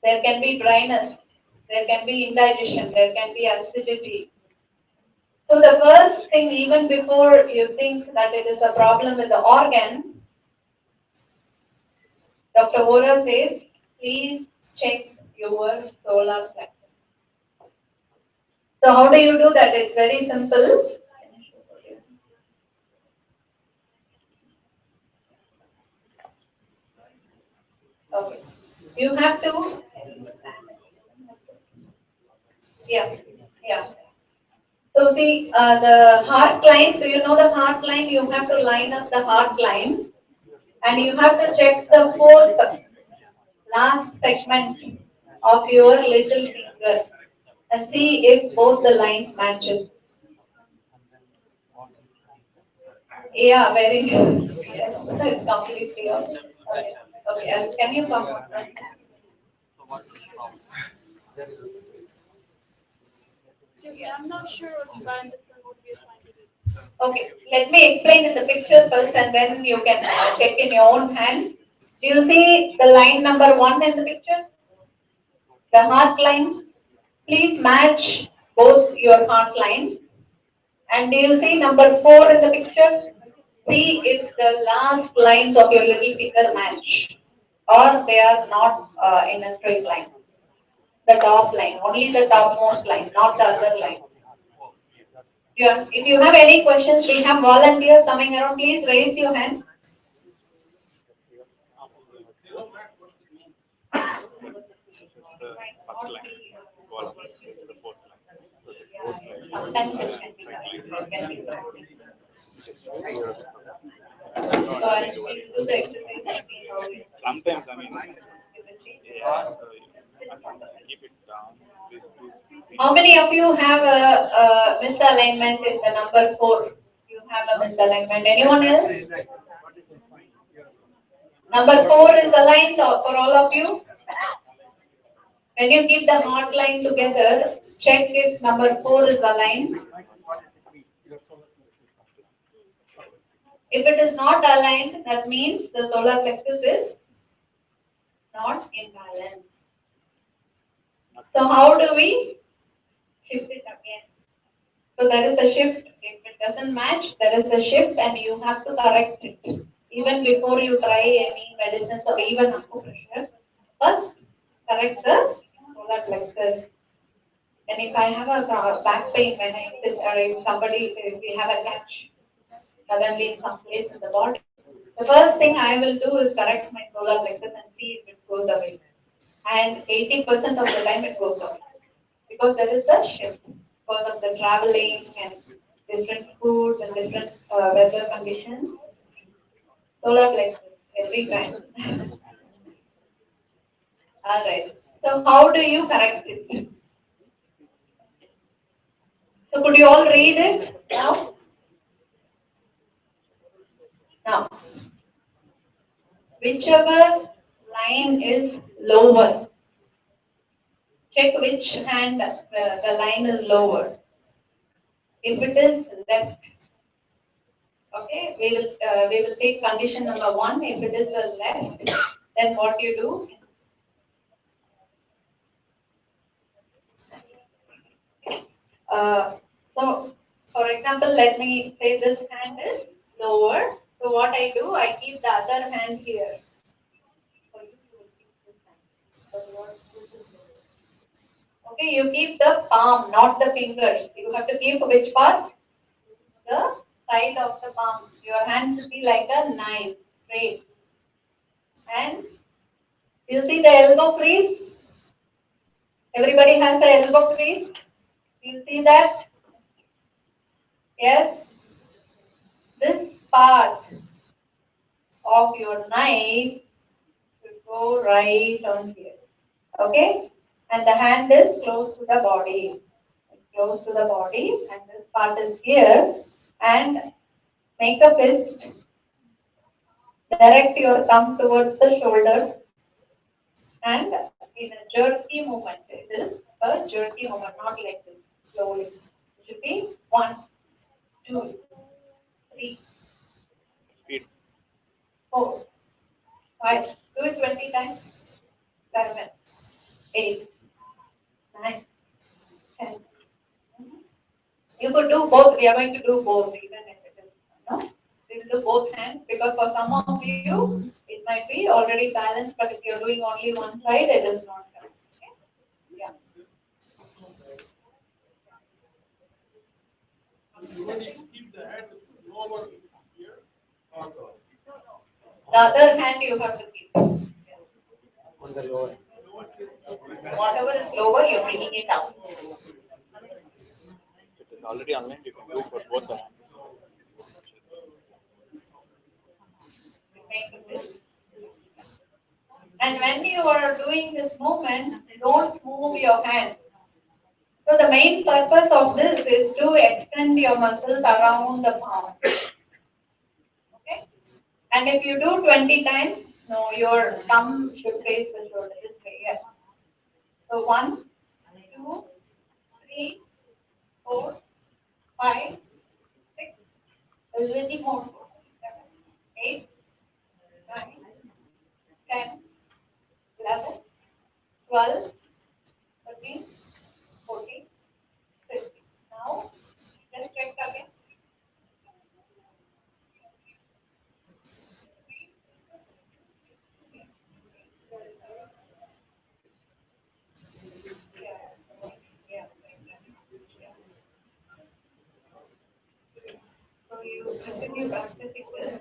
there can be dryness, there can be indigestion, there can be acidity. So the first thing, even before you think that it is a problem with the organ, Dr. Vora says, please check your solar plexus. So how do you do that? It's very simple. Okay. You have to, yeah, yeah. So see, the heart line, do you know the heart line? You have to line up the heart line and you have to check the fourth last segment of your little finger and see if both the lines matches. Yeah, very good. Yes, it's completely off. Okay, okay. And can you come on? I'm not sure if I understand what we're trying to do. Okay, let me explain in the picture first and then you can check in your own hands. Do you see the line number 1 in the picture? The heart line. Please match both your heart lines. And do you see number 4 in the picture? See if the last lines of your little finger match or they are not in a straight line. The top line, only the topmost line, not the other line. If you have any questions, we have volunteers coming around. Please raise your hands. Sometimes it can be done. So I will do the exercise. Sometimes, I mean, yeah, so keep it down. How many of you have a misalignment in the number 4? You have a misalignment. Anyone else? Number 4 is aligned for all of you. When you keep the heart line together, check if number 4 is aligned. If it is not aligned, that means the solar plexus is not in balance. So how do we shift it again? So there is a shift. If it doesn't match, there is a shift and you have to correct it. Even before you try any medicines or even acupressure, first correct the solar plexus. And if I have a back pain when I sit or if we have a catch suddenly in some place in the body, the first thing I will do is correct my solar plexus and see if it goes away. And 80% of the time it goes away because there is a shift because of the traveling and different foods and different weather conditions. Solar plexus every time. All right. So how do you correct it? So could you all read it now? Now, whichever line is lower, check which hand the line is lower. If it is left, okay, we will take condition number 1. If it is the left, then what you do? So, for example, let me say this hand is lower. So what I do, I keep the other hand here. Okay, you keep the palm, not the fingers. You have to keep which part? The side of the palm. Your hand should be like a knife, straight. And you see the elbow crease? Everybody has the elbow crease? You see that? Yes? This part of your knife should go right on here. Okay? And the hand is close to the body. Close to the body, and this part is here. And make a fist. Direct your thumb towards the shoulder. And in a jerky movement, it is a jerky movement, not like this, slowly. It should be 1, 2, 3, 4, 5. Do it 20 times. 7, 8, 9, 10. You could do both. We are going to do both, even if it is, we will do both hands, because for some of you, it might be already balanced, but if you're doing only one side, it is not correct. Okay? Yeah. The other hand you have to keep. Whatever is lower, you're bringing it up. It is already online. You can do for both the hands. And when you are doing this movement, don't move your hand. So the main purpose of this is to extend your muscles around the palm. Okay? And if you do 20 times, no, your thumb should face the shoulder this way. Yes. So 1, 2, 3, 4, 5, 6, a little more. 7, 8, 9, 10, 11, 12, 13, 14, 15. Now, let's check again. Yeah. So you continue practicing this.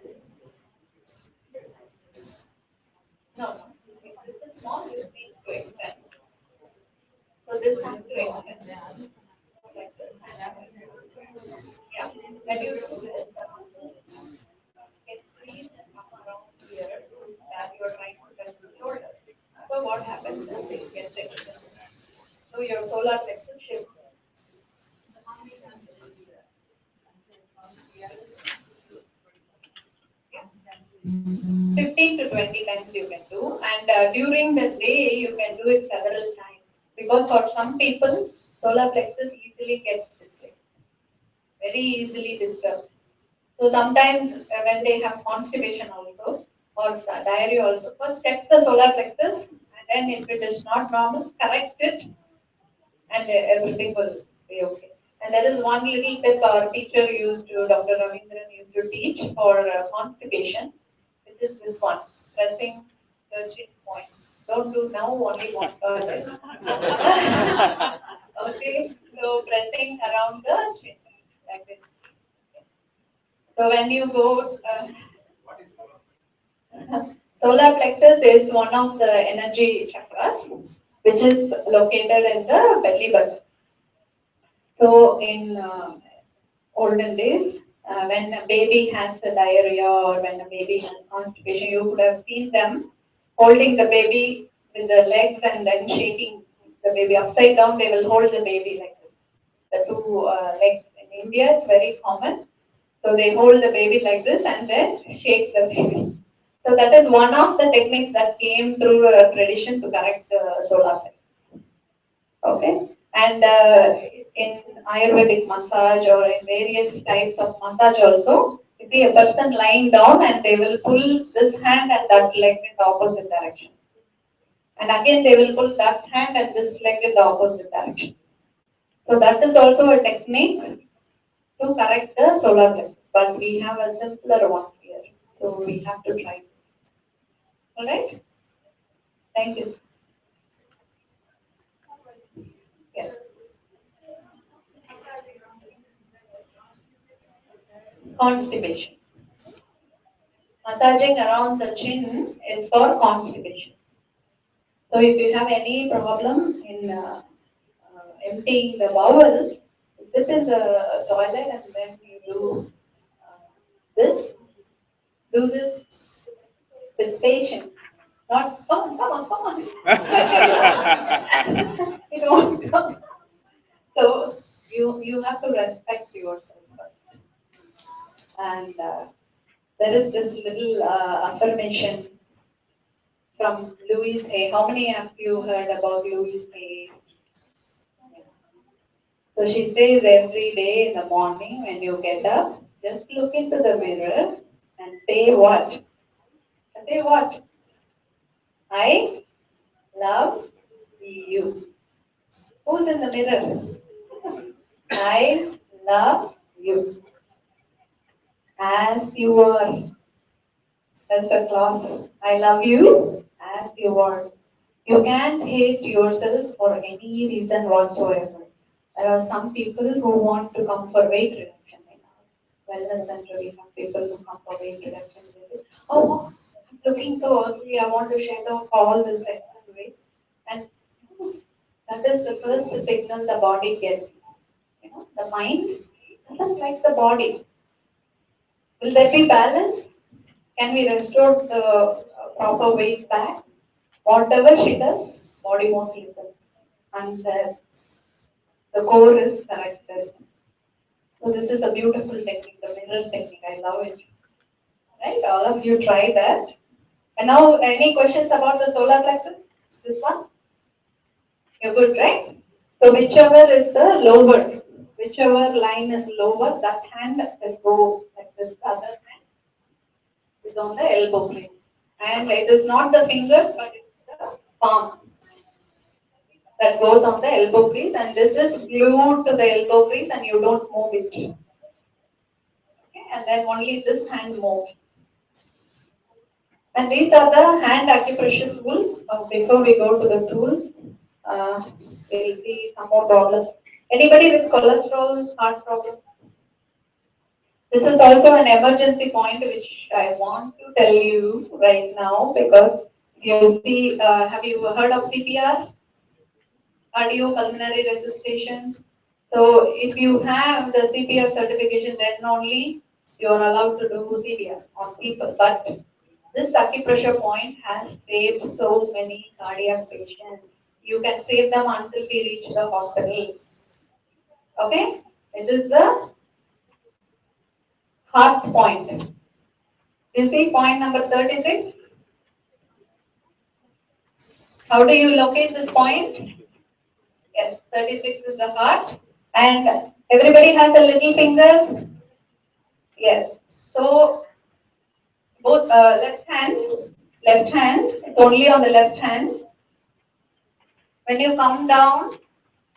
No. If this is small, this needs to extend. So this has to extend. Like this. Yeah. When you do this, it frees and come around here that you're trying to touch the shoulder. So what happens is it gets extended. So your solar plexus shifts. 15 to 20 times you can do, and during the day you can do it several times, because for some people solar plexus easily gets disturbed, very easily disturbed. So sometimes when they have constipation also or diarrhea also, first check the solar plexus, and then if it is not normal, correct it, and everything will be okay. And there is one little tip our teacher used to, Dr. Ravindran used to teach for constipation, which is this one, pressing the chin point. Don't do now, only one person. Okay, so pressing around the chin, like this. So when you go, solar plexus is one of the energy chakras, which is located in the belly button. So in olden days, when a baby has a diarrhea or when a baby has constipation, you could have seen them holding the baby with the legs and then shaking the baby upside down. They will hold the baby like this. The two legs. In India, it's very common. So they hold the baby like this and then shake the baby. So that is one of the techniques that came through a tradition to correct the solar plexus. Okay, and in Ayurvedic massage or in various types of massage also, you see a person lying down and they will pull this hand and that leg in the opposite direction. And again they will pull that hand and this leg in the opposite direction. So that is also a technique to correct the solar plexus. But we have a simpler one here. So we have to try. Alright? Thank you. Yes. Constipation. Massaging around the chin is for constipation. So if you have any problem in emptying the bowels, sit in the toilet and then you do this. Do this with patience. Not come on. You don't come. So you have to respect yourself first. And there is this little affirmation from Louise Hay. How many of you heard about Louise Hay? So she says every day in the morning when you get up, just look into the mirror and say what? Say what? I love you. Who's in the mirror? I love you as you are. That's the class. I love you as you are. You can't hate yourself for any reason whatsoever. There are some people who want to come for weight reduction. In our wellness center, we have people who come for weight reduction. They say, oh, I'm looking so ugly. I want to shed off all this excess weight. And that is the first signal the body gets. The mind doesn't like the body. Will there be balance? Can we restore the proper weight back? Whatever she does, body won't listen. And the core is corrected. So this is a beautiful technique, the mirror technique. I love it. Right? All of you try that. And now, any questions about the solar plexus? This one? You're good, right? So whichever is the lower, whichever line is lower, that hand will go like this. The other hand is on the elbow plane. And it is not the fingers, but it's the palm that goes on the elbow crease, and this is glued to the elbow crease and you don't move it. Okay? And then only this hand moves. And these are the hand acupressure tools. Before we go to the tools, uh, we'll see some more problems. Anybody with cholesterol, heart problem? This is also an emergency point which I want to tell you right now because you see, have you heard of CPR? Cardiopulmonary resuscitation. So if you have the CPR certification, then only you are allowed to do CPR on people. But this acupressure point has saved so many cardiac patients. You can save them until we reach the hospital. Okay? It is the heart point. You see point number 36? How do you locate this point? Yes, 36 is the heart. And everybody has a little finger? Yes. So both left hand, it's only on the left hand. When you come down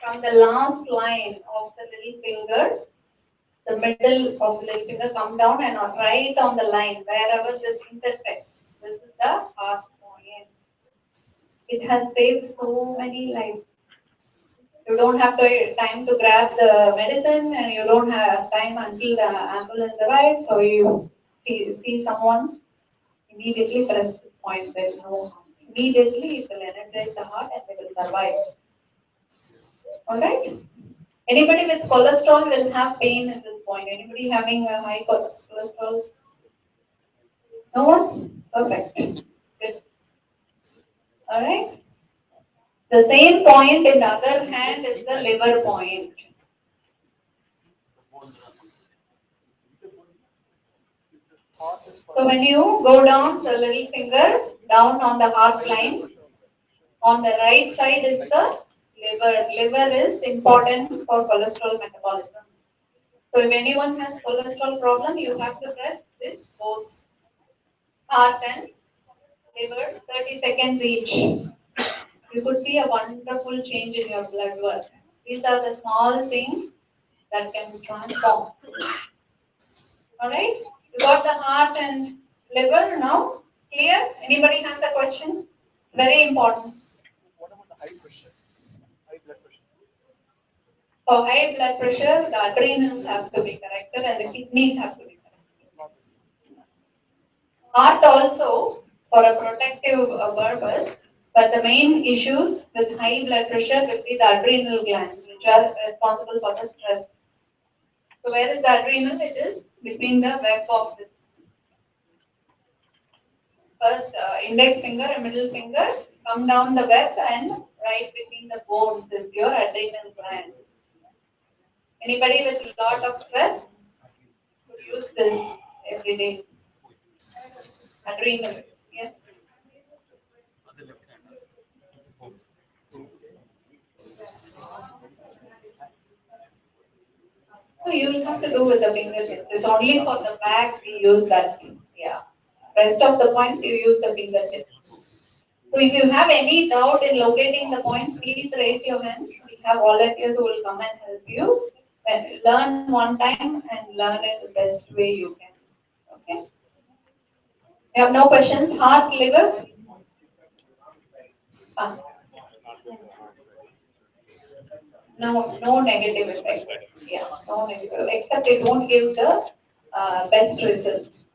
from the last line of the little finger, the middle of the little finger, come down and right on the line, wherever this intersects. This is the heart point. It has saved so many lives. You don't have time to grab the medicine and you don't have time until the ambulance arrives. So you see someone, immediately press this point. There is no harm. Immediately it will energize the heart and they will survive. Alright? Anybody with cholesterol will have pain at this point. Anybody having a high cholesterol? No one? Perfect. Good. Alright? The same point in the other hand is the liver point. So when you go down the little finger, down on the heart line, on the right side is the Liver is important for cholesterol metabolism. So if anyone has cholesterol problem, you have to press this both heart and liver 30 seconds each. You could see a wonderful change in your blood work. These are the small things that can transform. Alright? You got the heart and liver now? Clear? Anybody has a question? Very important. What about the high pressure? High blood pressure? For high blood pressure, the adrenals have to be corrected and the kidneys have to be corrected. Heart also for a protective purpose, but the main issues with high blood pressure will be the adrenal glands, which are responsible for the stress. So where is the adrenal? It is between the web of the first index finger and middle finger, come down the web and right between the bones is your adrenal gland. Anybody with a lot of stress could use this every day. Adrenal. Yes. So you will have to do with the fingertips. It's only for the back we use that. Yeah. Rest of the points you use the fingertips. So if you have any doubt in locating the points, please raise your hands. We have volunteers who will come and help you. Learn one time and learn it the best way you can. Okay. You have no questions? Heart, liver? Ah. No negative effect. Yeah, no negative. Except they don't give the best results.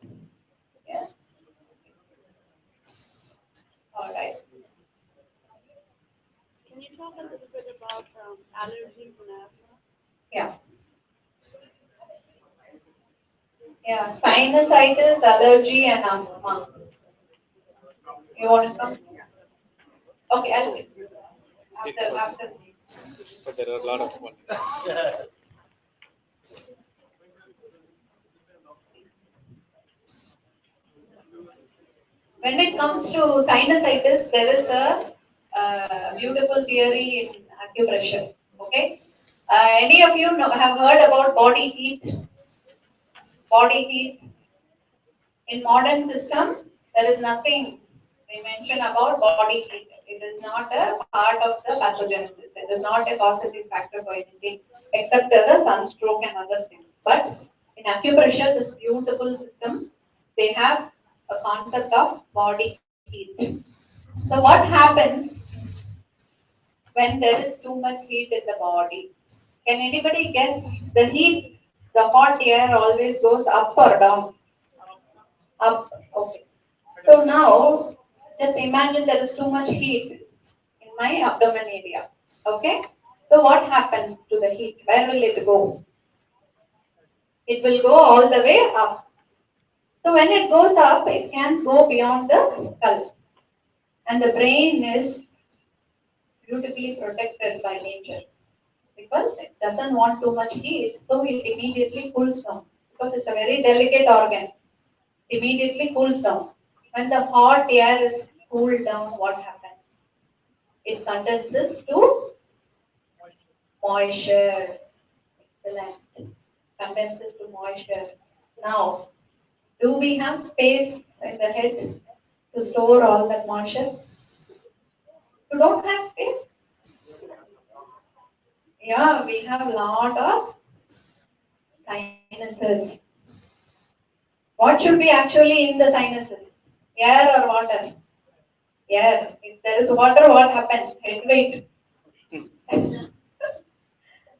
Yeah. All right. Can you talk a little bit about allergies and asthma? Yeah. Yeah. Sinusitis, allergy, and asthma. You want to come? Okay, I'll after. But there are a lot of one. When it comes to sinusitis, there is a beautiful theory in acupressure. Okay. Any of you have heard about body heat? Body heat. In modern system, there is nothing they mention about body heat. It is not a part of the pathogenesis. It is not a causative factor for anything except the sunstroke and other things. But in acupressure, this beautiful system, they have a concept of body heat. So what happens when there is too much heat in the body? Can anybody guess the heat? The hot air always goes up or down? Up. Okay. So now, just imagine there is too much heat in my abdomen area. Okay. So what happens to the heat? Where will it go? It will go all the way up. So when it goes up, it can go beyond the skull. And the brain is beautifully protected by nature because it doesn't want too much heat, so it immediately cools down because it's a very delicate organ. Immediately cools down. When the hot air is cooled down, what happens? It condenses to moisture. Excellent. Condenses to moisture. Now, do we have space in the head to store all that moisture? You don't have space? Yeah, we have a lot of sinuses. What should be actually in the sinuses? Air or water? Air. If there is water, what happens? Head weight.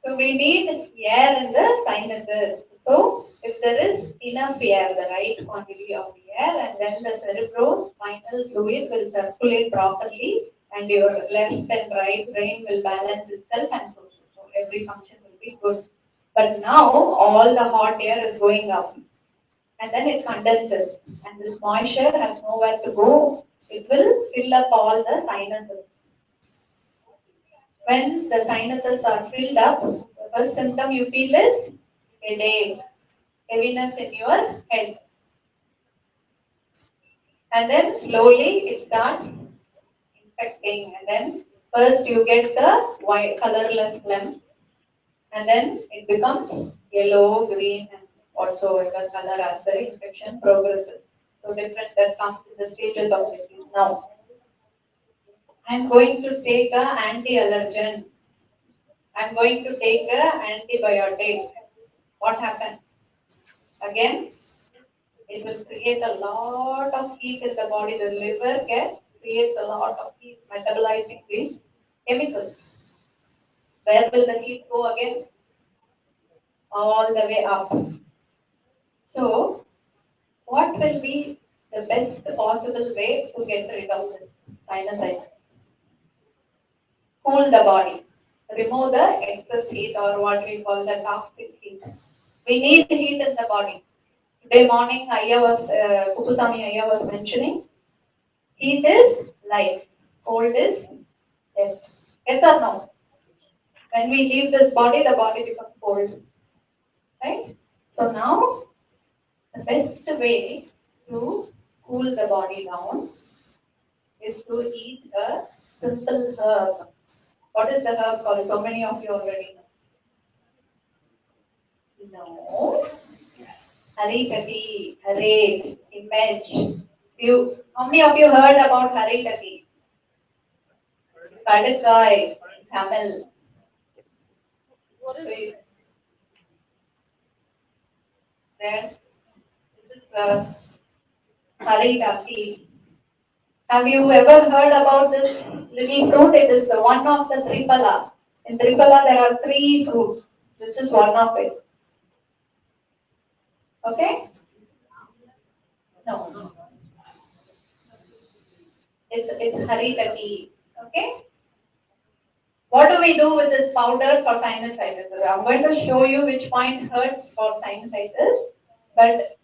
So we need air in the sinuses. So if there is enough air, the right quantity of air, and then the cerebrospinal fluid will circulate properly, and your left and right brain will balance itself, and so every function will be good. But now all the hot air is going up, and then it condenses, and this moisture has nowhere to go. It will fill up all the sinuses. When the sinuses are filled up, the first symptom you feel is headache, heaviness in your head. And then slowly it starts infecting, and then First you get the white colorless phlegm, and then it becomes yellow, green, and whatsoever color as the infection progresses. So different that comes in the stages of disease. Now, I'm going to take a anti-allergen. I'm going to take a antibiotic. What happens? Again, it will create a lot of heat in the body. The liver creates a lot of heat, metabolizing these chemicals. Where will the heat go again? All the way up. So, what will be the best possible way to get rid of this sinusitis? Cool the body. Remove the excess heat or what we call the toxic heat. We need heat in the body. Today morning, Kupusami Ayya was mentioning, heat is life, cold is death. Yes or no? When we leave this body, the body becomes cold. Right? So now, the best way to cool the body down is to eat a simple herb. What is the herb called? So many of you already know. No. Haritaki, Harit, Image. How many of you heard about Haritaki? Kadakai, Tamil. What is So there, this is Haritaki. Have you ever heard about this little fruit? It is one of the Tripala. In Tripala, there are 3 fruits. This is one of it. Okay? No. It's Haritaki. Okay? What do we do with this powder for sinusitis? I'm going to show you which point hurts for sinusitis. But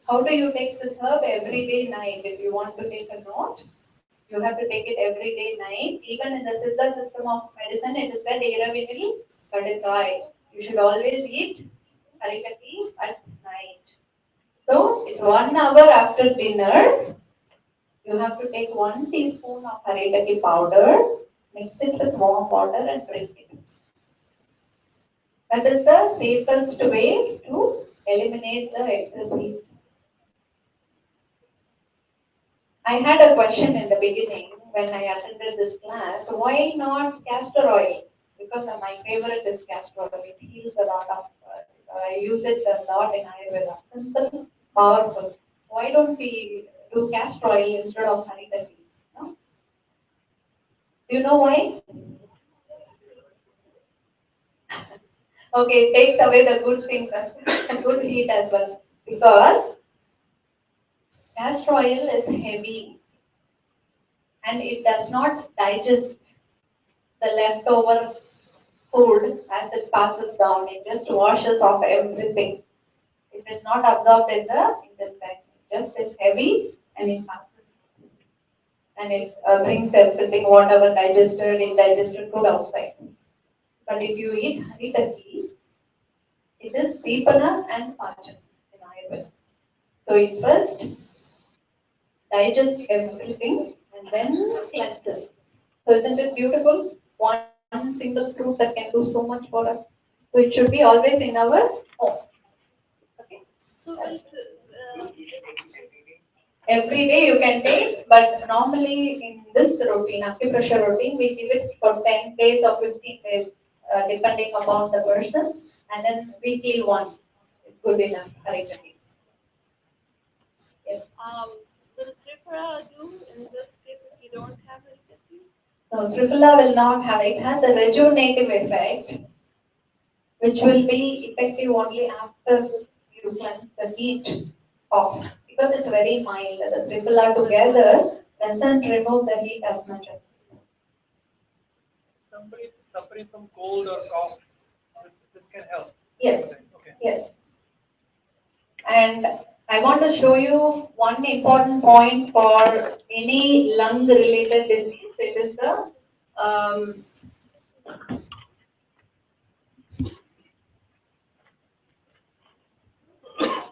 how do you take this herb every day night? If you want to take a note, you have to take it every day night. Even in the Siddha system of medicine, it is said Iravinil Kadakai. You should always eat Haritaki at night. So it's 1 hour after dinner. You have to take 1 teaspoon of Haritaki powder, mix it with warm water and drink it. That is the safest way to eliminate the excess heat. I had a question in the beginning when I attended this class. Why not castor oil? Because my favorite is castor oil. It heals a lot of. I use it a lot in Ayurveda. Simple, powerful. Why don't we do castor oil instead of Haritaki? No? Do you know why? Okay, it takes away the good things, good heat as well. Because castor oil is heavy and it does not digest the leftover food as it passes down. It just washes off everything. It is not absorbed in the intestine. It just is heavy and it passes. And it brings everything, whatever digested, indigested food outside. But if you eat haritaki, it is deepana and pachan in Ayurveda. So it first digests everything and then cleanses. So isn't it beautiful? One single fruit that can do so much for us. So it should be always in our home. Okay. so Every day you can take, but normally in this routine, acupressure routine, we give it for 10 days or 15 days, depending upon the person, and then weekly once. It's good enough. Haritaki. Yes. will Tripura do in this case if you don't have it? So Triphala will not have it. It has a rejuvenative effect, which will be effective only after you cleanse the heat off. Because it's very mild. The Triphala together doesn't remove the heat as much. Somebody suffering from cold or cough, this can help. Yes. Okay. Yes. And I want to show you one important point for any lung related disease. It is the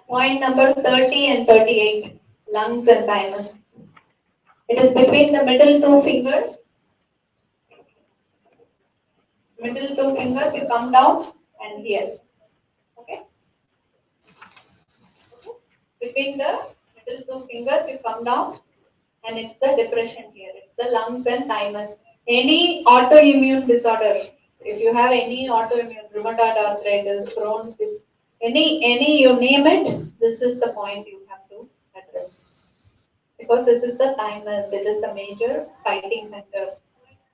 point number 30 and 38, lungs and thymus. It is between the middle 2 fingers middle two fingers, you come down and here. Okay? Between the middle two fingers, you come down and it's the depression here. It's the lungs and thymus. Any autoimmune disorders, if you have any autoimmune, rheumatoid arthritis, Crohn's, any you name it, this is the point you have to address. Because this is the thymus, it is the major fighting center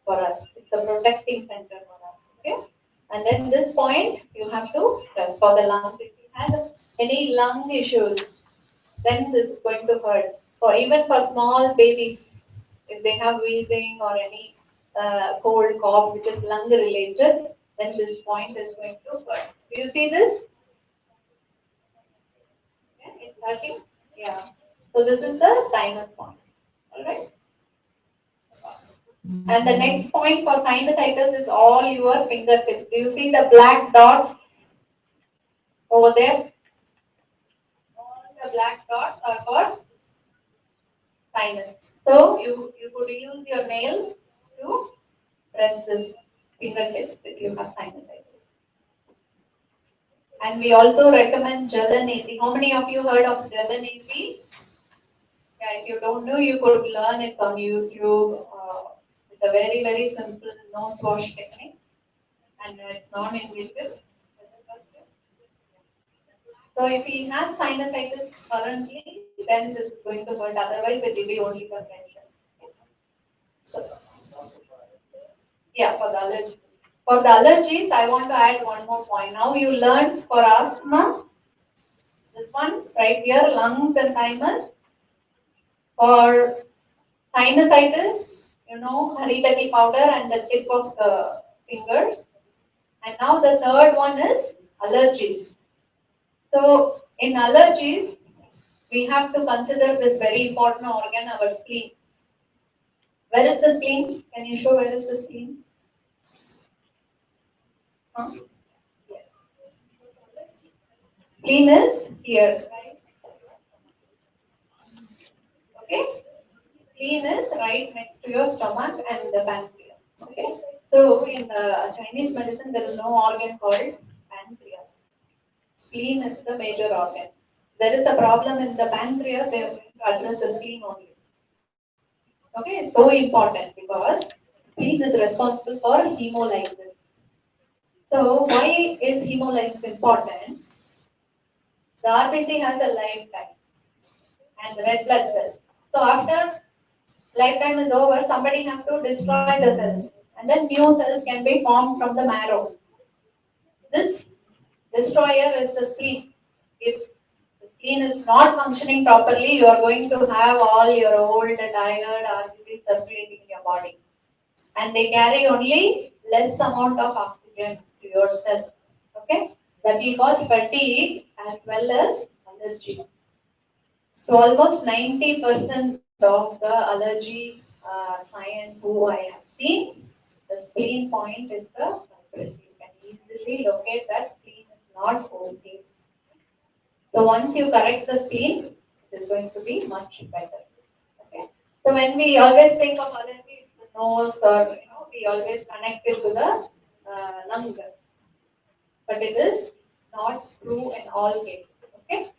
for us. It's the protecting center for us. Okay? And then this point you have to test for the lungs. If you have any lung issues, then this is going to hurt. Or even for small babies, if they have wheezing or any cold cough which is lung related, then this point is going to hurt. Do you see this? Yeah, it's hurting. Yeah. So this is the thymus point. All right. And the next point for sinusitis is all your fingertips. Do you see the black dots over there? All the black dots are for sinus. So you could use your nails to press this fingertips if you have sinusitis. And we also recommend Jalaneti. How many of you heard of Jalaneti? Yeah, if you don't know, you could learn it on YouTube. It's a very, very simple nose wash technique. And it's non-invasive. So if he has sinusitis currently, then this is going to hurt. Otherwise, it will be only prevention. So, yeah, for the allergy. For the allergies, I want to add one more point. Now you learned for asthma, this one right here, lungs and thymus. For sinusitis, you know, haritaki powder and the tip of the fingers. And now the third one is allergies. So in allergies, we have to consider this very important organ, our spleen. Where is the spleen? Can you show where is the spleen? Huh? Spleen is here, right? Okay? Spleen is right next to your stomach and the pancreas. Okay? So in Chinese medicine, there is no organ called pancreas. Spleen is the major organ. There is a problem in the pancreas, they are going to address the spleen only. Okay, it's so important because spleen is responsible for hemolysis. So why is hemolysis important? The RBC has a lifetime and red blood cells. So after lifetime is over, somebody has to destroy the cells and then new cells can be formed from the marrow. This destroyer is the spleen. If the spleen is not functioning properly, you are going to have all your old, tired RBCs circulating in your body. And they carry only less amount of oxygen to your cells. Okay? That will cause fatigue as well as allergy. So almost 90% of the allergy clients who I have seen, the spleen point is the culprit. You can easily locate that spleen is not okay. So once you correct the spleen, it is going to be much better. Okay. So when we always think of allergy, it's the nose or we always connect it to the lung, but it is not true in all cases. Okay.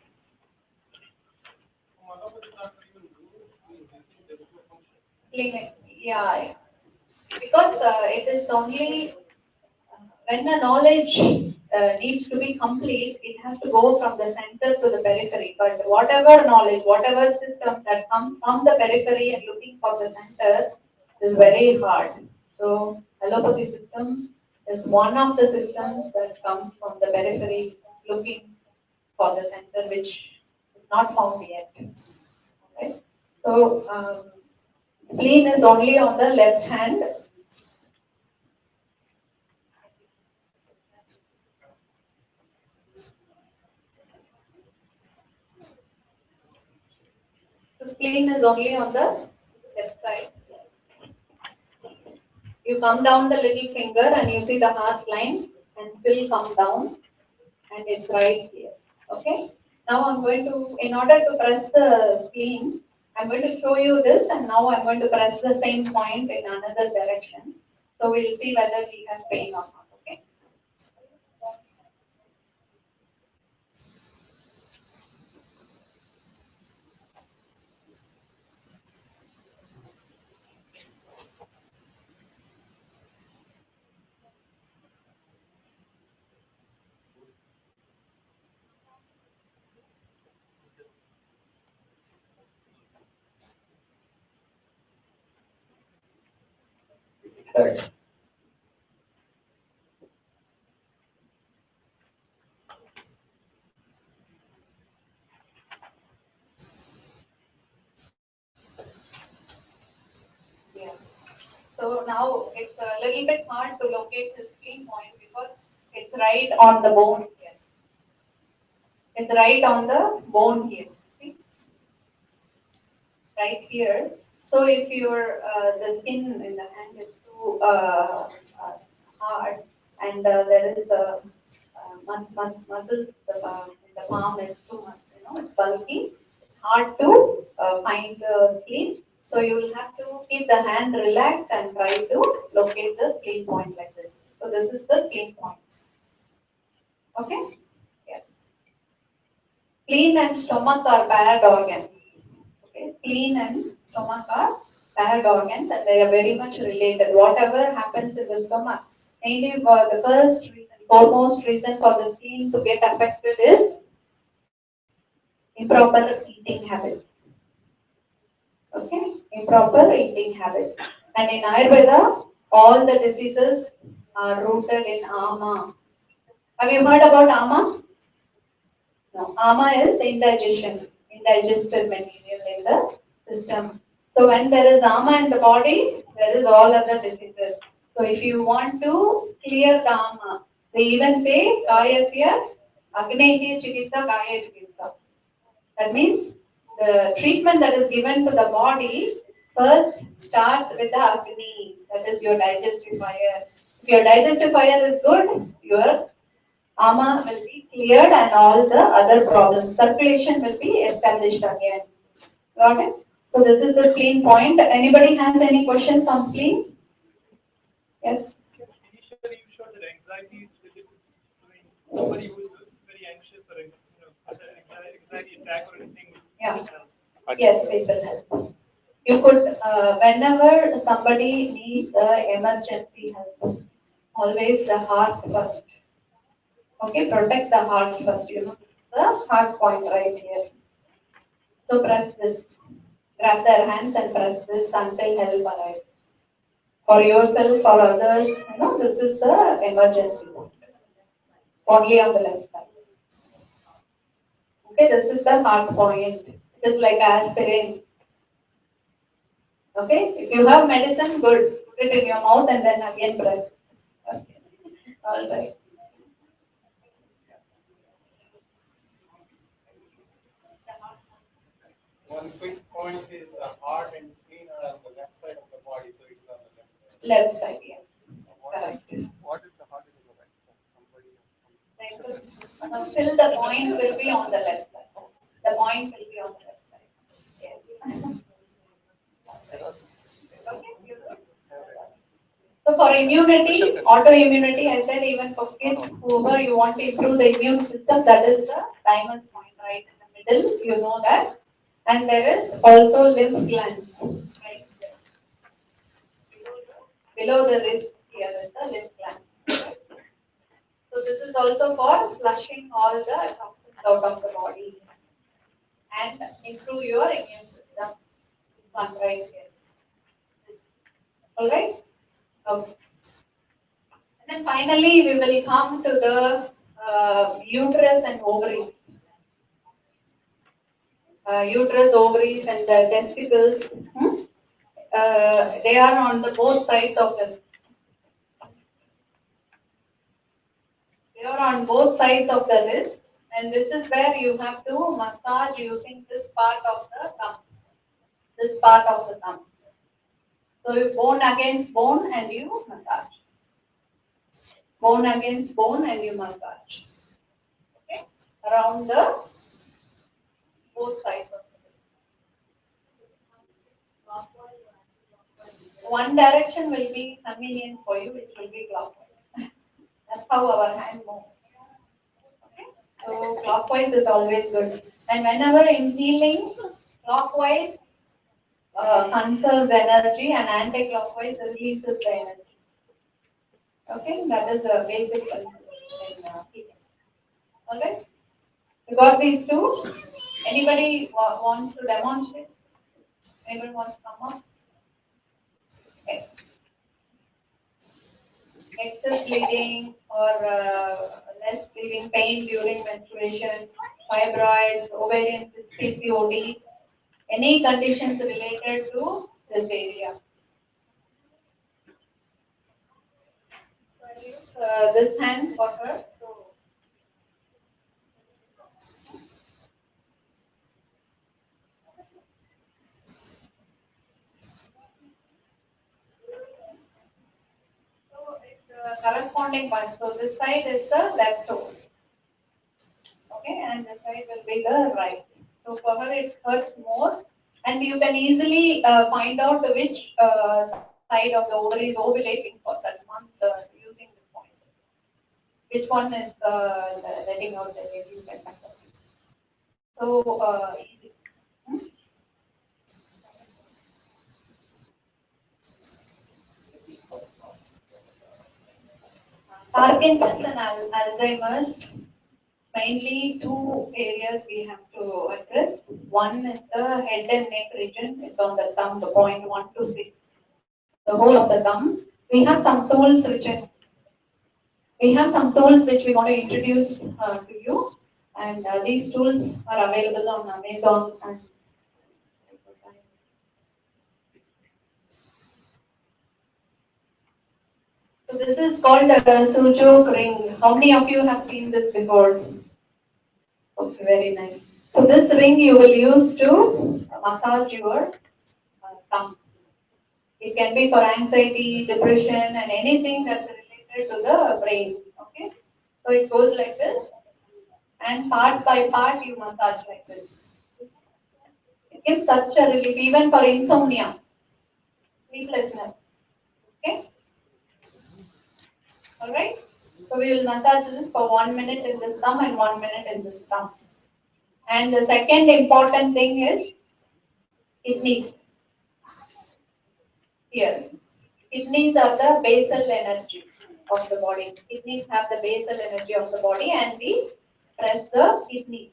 Spleen, yeah. Because it is only when the knowledge needs to be complete, it has to go from the center to the periphery. But whatever knowledge, whatever system that comes from the periphery and looking for the center is very hard. So allopathy system is one of the systems that comes from the periphery looking for the center, which is not found yet. Okay? So spleen is only on the left hand. The spleen is only on the left side. You come down the little finger and you see the heart line and still come down and it's right here. Okay. Now I'm going to, in order to press the spleen, I'm going to show you this and now I'm going to press the same point in another direction. So we'll see whether we have pain or not. Correct. Yeah. So now it's a little bit hard to locate the spleen point because it's right on the bone here. It's right on the bone here. See? Right here. So if your the skin in the hand is too hard and there is a muscles in the palm is too much, it's bulky. It's hard to find the spleen. So you will have to keep the hand relaxed and try to locate the spleen point like this. So this is the spleen point. Okay? Yeah. Spleen and stomach are paired organs. Okay? Spleen and stomach are paired organs and they are very much related. Whatever happens in the stomach, mainly the first reason, foremost reason for the spleen to get affected is improper eating habits. Okay? Improper eating habits. And in Ayurveda, all the diseases are rooted in ama. Have you heard about ama? No, ama is indigestion, indigested material in the system. So when there is ama in the body, there is all other diseases. So if you want to clear the ama, they even say kayasya agneti chikitsa kaya chikitsa. That means the treatment that is given to the body first starts with the agni, that is your digestive fire. If your digestive fire is good, your ama will be cleared and all the other problems. Circulation will be established again. Got it? So this is the spleen point. Anybody has any questions on spleen? Yes. Initially, you showed that anxiety is related to somebody who is very anxious or has an anxiety attack or anything. Yeah. This help. Yes, it will help. You could, whenever somebody needs emergency help, always the heart first. Okay, protect the heart first, the heart point right here. So press this, grab their hands and press this until help arrives. For yourself, for others, this is the emergency point. Only on the left side. Okay, this is the heart point. Just like aspirin. Okay, if you have medicine, good. Put it in your mouth and then again press. Okay, all right. One quick point is heart and spleen are on the left side of the body, so it is on the left side. Left side, yeah. Correct. What if the heart is on the right side? Somebody. No, still the point will be on the left side. The point will be on the left side. Yes. Okay. So for immunity, autoimmunity, I said even for kids, whoever you want to improve the immune system, that is the thymus point right in the middle. You know that. And there is also lymph glands. Right there. Below the wrist here is the lymph gland. So this is also for flushing all the toxins out of the body and improve your immune system. This one right here. Alright? Okay. And then finally we will come to the uterus and ovaries. Uterus, ovaries and the testicles. They are on the both sides of the They are on both sides of the wrist, and this is where you have to massage using this part of the thumb. This part of the thumb. So you bone against bone and you massage. Bone against bone and you massage. Okay? Around the both sides of the wrist. One direction will be convenient for you, which will be clockwise. That's how our hand moves. Okay? So clockwise is always good. And whenever in healing, clockwise conserves energy and anti-clockwise releases the energy. Okay, that is a basic concept in healing. Alright, you got these two. Anybody wants to demonstrate? Anybody wants to come up? Okay. excess bleeding or less bleeding, pain during menstruation, fibroids, ovarian cyst, PCOD, any conditions related to this area. So I use this hand for her. So it's the corresponding one. So this side is the left toe. Okay, and this side will be the right. So for her it hurts more, and you can easily find out which side of the ovary is ovulating for that month using this point. Which one is letting out the egg, you can find out. So easy. Hmm? Parkinson's and Alzheimer's, mainly two areas we have to address. One is the head and neck region. It's on the thumb, the point 1 to 6, the whole of the thumb. We have some tools which we want to introduce to you, and these tools are available on Amazon. And so this is called a Sujuk ring. How many of you have seen this before? Okay, very nice. So this ring you will use to massage your thumb. It can be for anxiety, depression, and anything that's related to the brain. Okay, so it goes like this, and part by part you massage like this. It gives such a relief, even for insomnia, sleeplessness. Okay, all right. So we will massage this for 1 minute in this thumb and 1 minute in this thumb. And the second important thing is kidneys. Here, kidneys are the basal energy of the body. Kidneys have the basal energy of the body, and we press the kidney.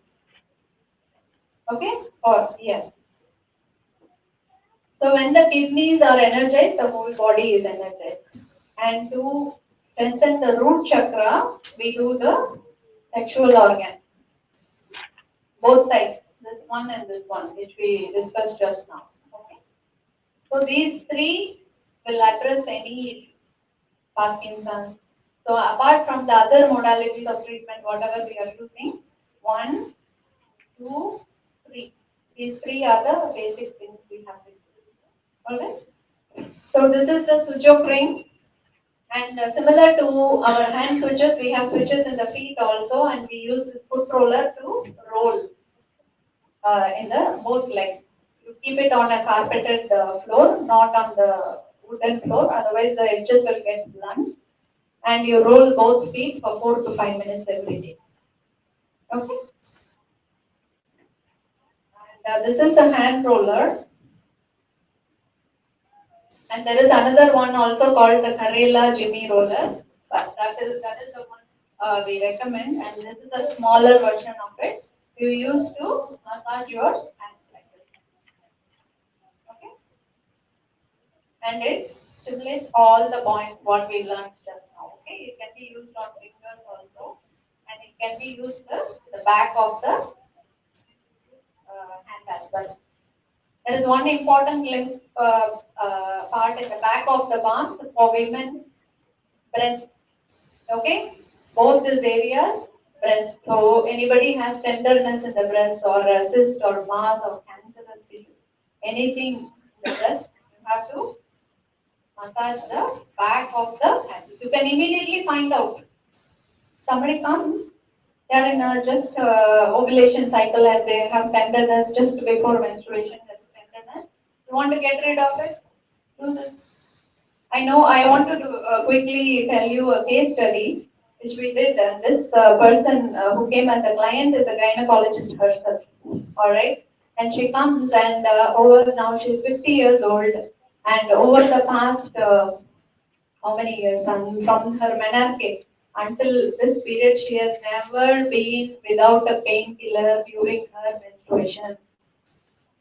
Okay, or yes. So when the kidneys are energized, the whole body is energized. And to strengthen the root chakra, we do the sexual organ. Both sides, this one and this one, which we discussed just now. Okay. So these three will address any issue, Parkinson's. So apart from the other modalities of treatment, whatever we are using, 1, 2, 3. These three are the basic things we have to use. Alright. So this is the Sujok ring, and similar to our hand switches, we have switches in the feet also, and we use this foot roller to roll in the both legs. You keep it on a carpeted floor, not on the wooden floor, otherwise the edges will get blunt. And you roll both feet for 4 to 5 minutes every day. Okay. And this is the hand roller. And there is another one also called the Karela Jimmy roller. But that is the one we recommend. And this is a smaller version of it. You use to massage your hands like this. Okay. And it stimulates all the points what we learned just now. Okay. It can be used on fingers also. And it can be used the back of the hand as well. There is one important lymph part in the back of the palms for women, breast. Okay, both these areas, breast. So anybody has tenderness in the breast or a cyst or mass or cancerous tissue, anything in the breast, you have to massage the back of the hand. You can immediately find out. Somebody comes, they are in a just ovulation cycle and they have tenderness just before menstruation. Tenderness. You want to get rid of it? Do this. I know I want to quickly tell you a case study which we did. This person who came as a client is a gynecologist herself. All right, and she comes and over now she's 50 years old, and over the past how many years from her menarche until this period she has never been without a painkiller during her menstruation.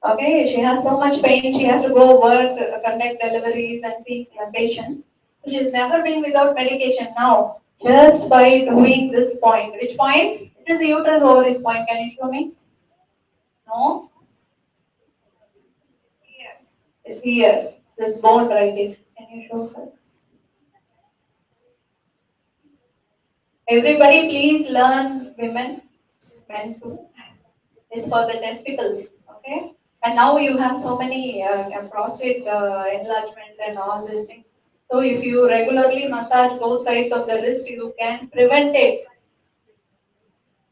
Okay, she has so much pain, she has to go work, conduct deliveries and see patients. She's never been without medication. Now, just by doing this point, which point? It is the uterus ovaries point. Can you show me? No? Here. It's here. This bone right here. Can you show her? Everybody, please learn, women, men too. It's for the testicles, okay? And now you have so many prostate enlargement and all these things. So if you regularly massage both sides of the wrist, you can prevent it.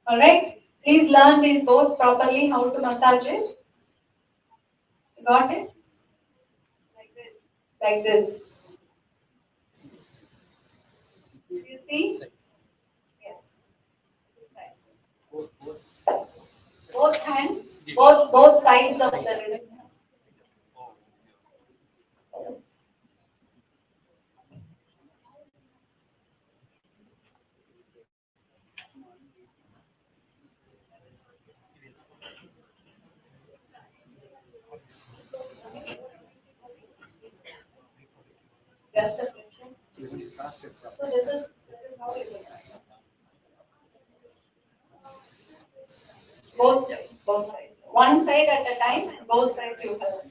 All right? Please learn these both properly, how to massage it. Got it? Like this. Like this. You see? Yes. Both hands, both sides of the wrist. Just a question. So this is how you do it. Both sides, both sides. One side at a time, and both sides you have.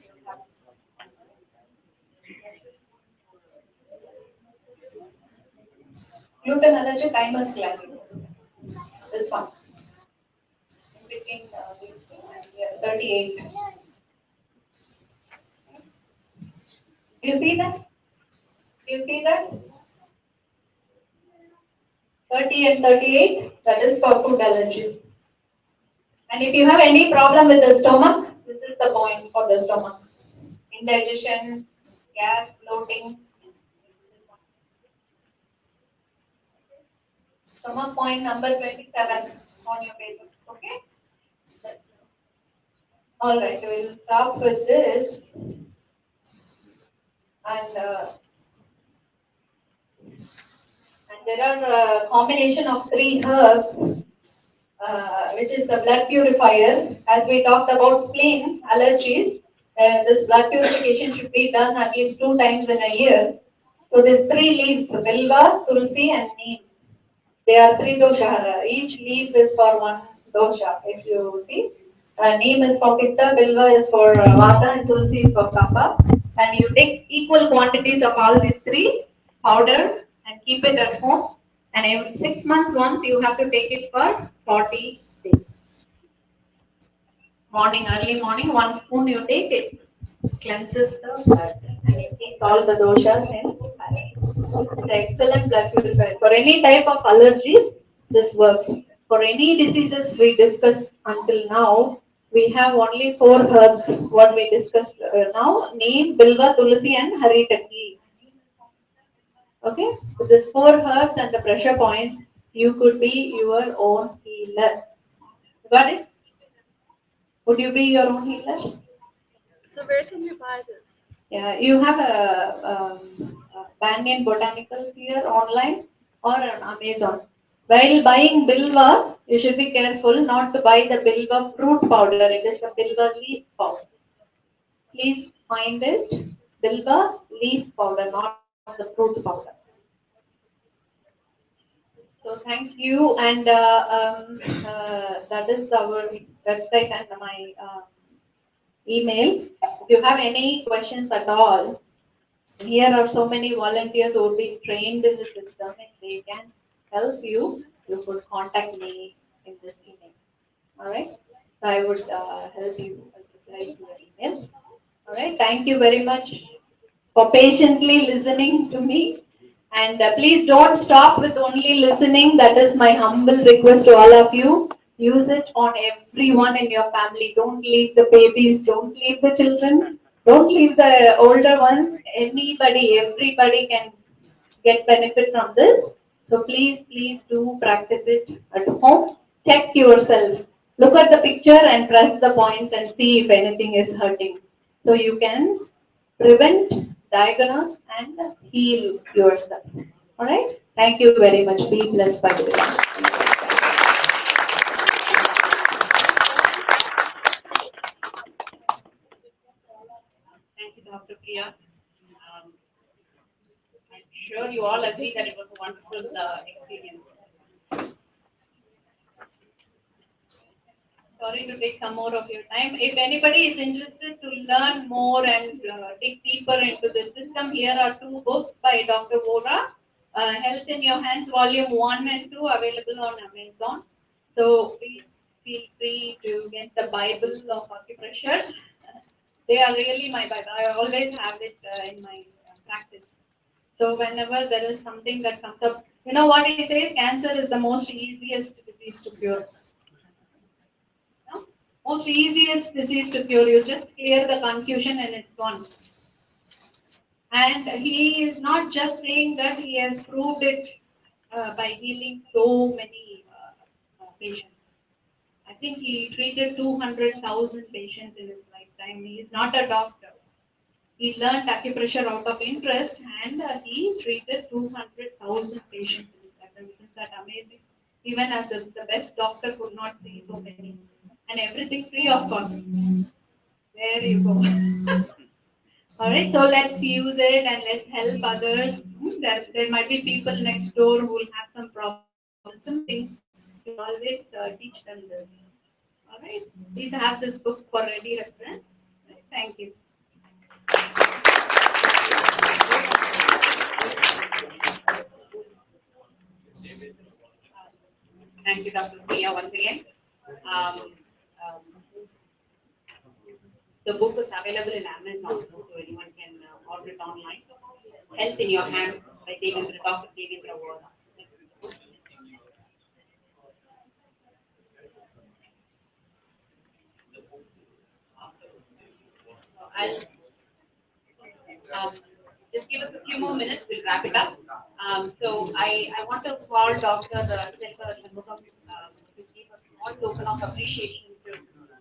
Gluten allergic, I must gland. This one. In between these two and here, 38. Do you see that? Do you see that? 30 and 38, that is for food allergy. And if you have any problem with the stomach, this is the point for the stomach. Indigestion, gas, bloating. Stomach point number 27 on your paper. Okay? Alright, we'll start with this. And there are a combination of 3 herbs, which is the blood purifier. As we talked about spleen allergies, this blood purification should be done at least 2 times in a year. So there's 3 leaves: Bilva, Tulsi, and Neem. They are 3 dosha. Each leaf is for 1 dosha. If you see, Neem is for Pitta, Bilva is for Vata, and Tulsi is for Kapha. And you take equal quantities of all these 3 powder and keep it at home. And every 6 months once you have to take it for 40 days. Morning, early morning, 1 spoon you take it. Cleanses the blood and it keeps all the doshas in balance. It's an excellent blood purifier. For any type of allergies, this works. For any diseases we discussed until now, we have only 4 herbs. What we discussed now: Neem, Bilva, Tulsi, and Haritaki. Okay, with these 4 herbs and the pressure points, you could be your own healer. Got it? Would you be your own healer? So where can you buy this? Yeah, you have a Banyan Botanicals here online or on Amazon. While buying Bilva, you should be careful not to buy the Bilva fruit powder. It is the Bilva leaf powder. Please find it. Bilva leaf powder, not the fruit powder. So thank you, and that is our website and my email. If you have any questions at all, here are so many volunteers who have been trained in the system and they can help you. You could contact me in this email. All right. So I would help you reply to your email. All right. Thank you very much for patiently listening to me. And please don't stop with only listening. That is my humble request to all of you. Use it on everyone in your family. Don't leave the babies. Don't leave the children. Don't leave the older ones. Anybody, everybody can get benefit from this. So please do practice it at home. Check yourself. Look at the picture and press the points and see if anything is hurting. So you can prevent, diagnose, and heal yourself. All right. Thank you very much. Be blessed by this. Thank you, Dr. Priya. I sure you all agree that it was a wonderful experience. Sorry to take some more of your time. If anybody is interested to learn more and dig deeper into the system, here are two books by Dr. Vora. Health in Your Hands, Volume 1 and 2, available on Amazon. So please feel free to get the Bible of Acupressure. They are really my Bible. I always have it in my practice. So whenever there is something that comes up, you know what he says? Cancer is the most easiest disease to cure. No? Most easiest disease to cure. You just clear the confusion and it's gone. And he is not just saying that, he has proved it by healing so many patients. I think he treated 200,000 patients in his lifetime. He is not a doctor. He learned acupressure out of interest and he treated 200,000 patients in his lifetime. Isn't that amazing? Even as the best doctor could not see so many. And everything free of cost. There you go. All right, so let's use it and let's help others. There might be people next door who will have some problems, something. You can always teach them this. All right, please have this book for ready reference. Right, thank you. Thank you, Dr. Priya, once again. Um, um, the book is available in Amazon, so anyone can order it online. Health in Your Hands by Dr. Devendra Vora. I'll just give us a few more minutes, we'll wrap it up. So I want to call Dr. Selva Shanmugam to give a small token of appreciation to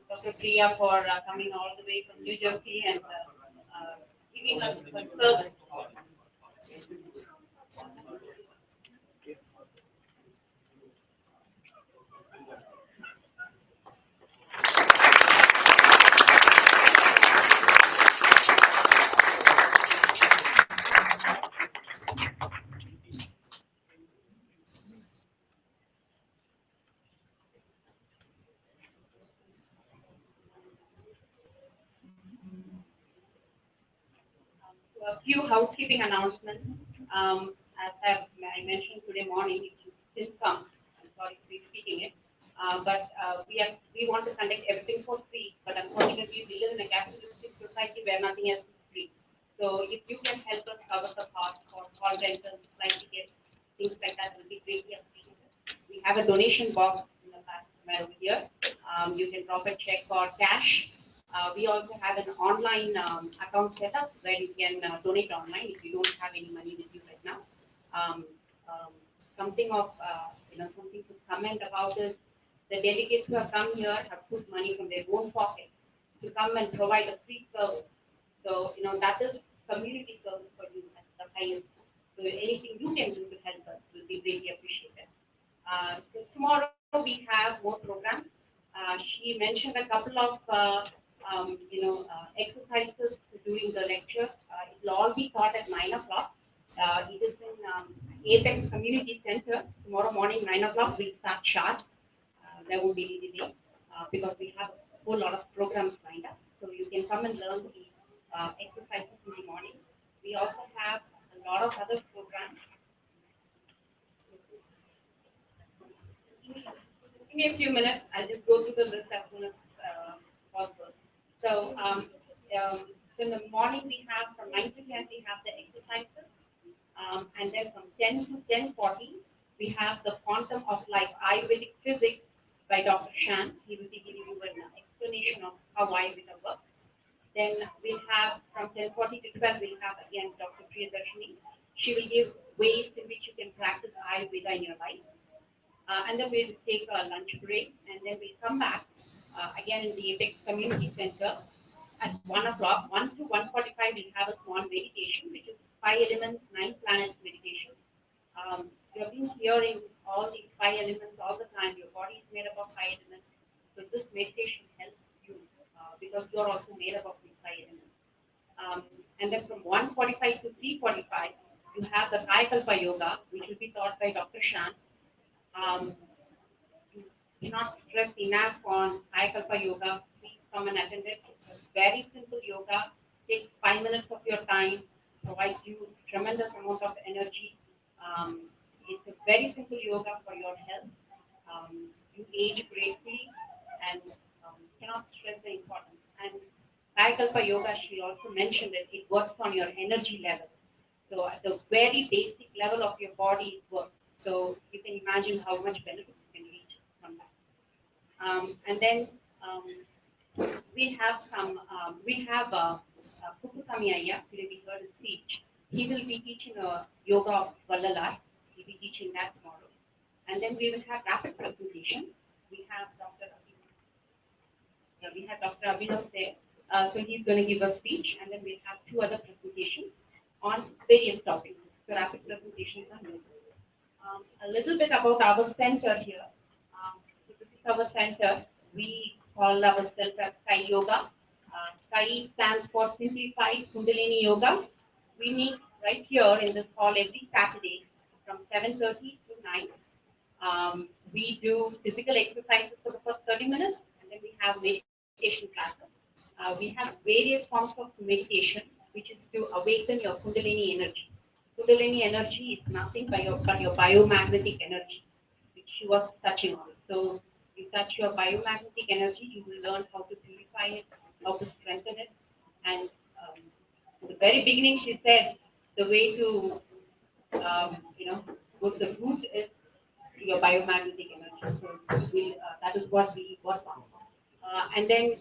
Dr. Priya for coming all the way from New Jersey and giving us a service. So a few housekeeping announcements. As I mentioned today morning, if you didn't come, I'm sorry for repeating it, but we want to conduct everything for free, but unfortunately we live in a capitalistic society where nothing else is free. So if you can help us cover the cost for call rentals, flight tickets, things like that will be greatly appreciated. We have a donation box in the back somewhere over here. You can drop a check or cash. We also have an online account setup where you can donate online if you don't have any money with you right now. Um, um, something of something to comment about is the delegates who have come here have put money from their own pocket to come and provide a free service. So that is community service for you at the highest. So anything you can do to help us will be greatly appreciated. So tomorrow we have more programs. She mentioned a couple of exercises during the lecture. It will all be taught at 9 o'clock. It is in Apex Community Center. Tomorrow morning, 9 o'clock, we'll start sharp. There won't be any delay because we have a whole lot of programs lined up. So you can come and learn the exercises in the morning. We also have a lot of other programs. Give me a few minutes. I'll just go through the list as soon as possible. So in the morning we have from 9 to 10 we have the exercises, and then from 10 to 10:40 we have the quantum of life Ayurvedic physics by Dr. Shan. He will be giving you an explanation of how Ayurveda works. Then we'll have from 10:40 to 12 we'll have again Dr. Priyatarssini. She will give ways in which you can practice Ayurveda in your life. And then we'll take a lunch break, and then we'll come back again in the Apex Community Center at 1 o'clock. 1 to 1:45, we'll have a small meditation, which is 5 elements, 9 planets meditation. You have been hearing all these 5 elements all the time. Your body is made up of 5 elements. So this meditation helps you because you're also made up of these 5 elements. And then from 1:45 to 3:45, you have the Kayakalpa Yoga, which will be taught by Dr. Shan. You cannot stress enough on Kayakalpa Yoga. Please come and attend it. It's a very simple yoga. Takes 5 minutes of your time. Provides you tremendous amount of energy. Um, it's a very simple yoga for your health. You age gracefully and cannot stress the importance. And Kayakalpa Yoga, she also mentioned it. It works on your energy level. So at the very basic level of your body, it works. So you can imagine how much benefit you can reach from that. And then we have Kukusami Ayya, today we heard his speech. He will be teaching a yoga of Vallalar. He'll be teaching that tomorrow. And then we will have rapid presentation. We have Dr. Abhinav there. So he's going to give a speech, and then we'll have 2 other presentations on various topics. So rapid presentations on this. A little bit about our center here. So this is our center. We call ourselves as Sky Yoga. Sky stands for Simplified Kundalini Yoga. We meet right here in this hall every Saturday from 7:30 to 9. We do physical exercises for the first 30 minutes, and then we have meditation classes. We have various forms of meditation, which is to awaken your Kundalini energy. Kundalini energy is nothing but your biomagnetic energy, which she was touching on. So you touch your biomagnetic energy, you will learn how to purify it, how to strengthen it. And in the very beginning, she said the way to go to the root is your biomagnetic energy. So that is what we work on. And then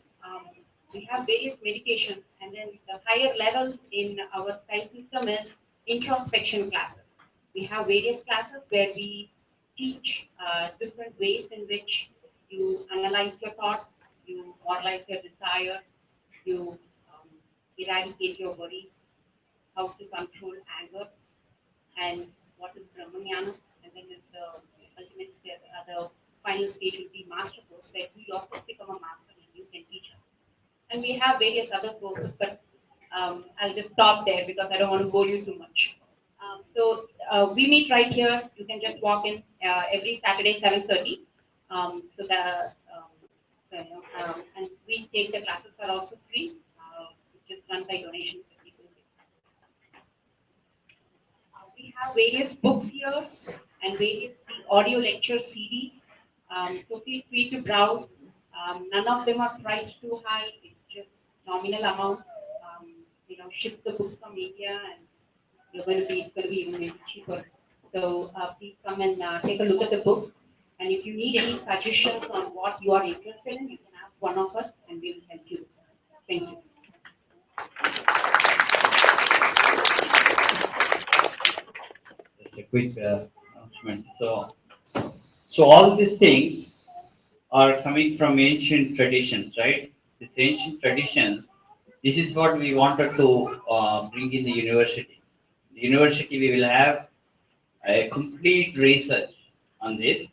we have various meditations. And then the higher level in our Sky system is introspection classes. We have various classes where we teach different ways in which you analyze your thought, you moralize your desire, you eradicate your worries, how to control anger, and what is Brahmanyana, and then the ultimate step, the final stage will be master course, where you yourself become a master and you can teach us. And we have various other courses, but I'll just stop there because I don't want to bore you too much. We meet right here. You can just walk in every Saturday 7:30. And we take the classes are also free, just run by donations. We have various books here and various audio lecture CDs. So feel free to browse. None of them are priced too high. It's just nominal amount. Ship the books from India, and it's going to be even maybe cheaper. So please come and take a look at the books. And if you need any suggestions on what you are interested in, you can ask one of us, and we will help you. Thank you. Just a quick announcement. So all these things are coming from ancient traditions, right? These ancient traditions. This is what we wanted to bring in the university. The university, we will have a complete research on this.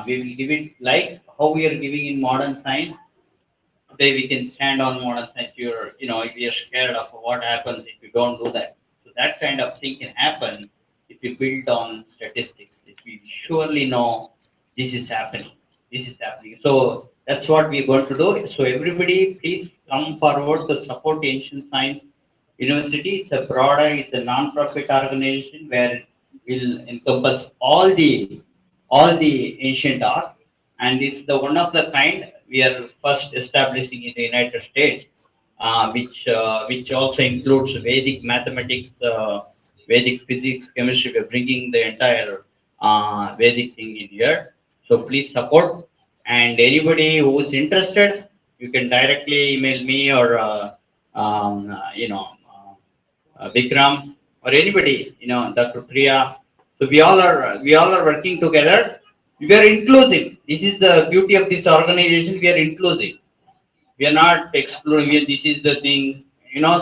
We will give it like how we are giving in modern science. Today we can stand on modern science. If you're scared of what happens if you don't do that. So that kind of thing can happen if you build on statistics. If we surely know this is happening. This is happening. So that's what we're going to do. So everybody, please come forward to support Ancient Science University. It's a non-profit organization where will encompass all the ancient art, and it's the one of the kind we are first establishing in the United States, which also includes Vedic mathematics, Vedic physics, chemistry. We're bringing the entire Vedic thing in here. So please support, and anybody who is interested, you can directly email me or Vikram or anybody, Dr. Priya. So we all are working together. We are inclusive. This is the beauty of this organization. We are inclusive. We are not excluding. This is the thing,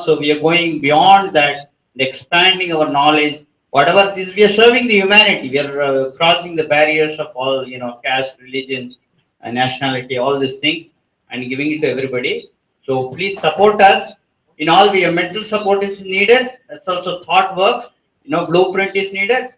So we are going beyond that, expanding our knowledge. Whatever this, we are serving the humanity. We are crossing the barriers of all, caste, religion, nationality, all these things, and giving it to everybody. So please support us. In all, the mental support is needed. That's also thought works. blueprint is needed,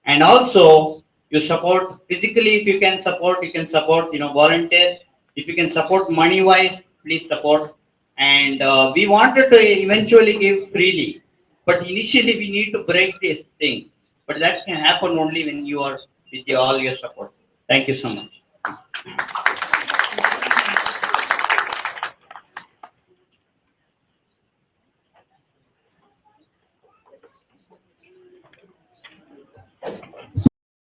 and also you support physically. If you can support, volunteer. If you can support money wise, please support. And we wanted to eventually give freely, but initially we need to break this thing. But that can happen only when you are with all your support. Thank you so much.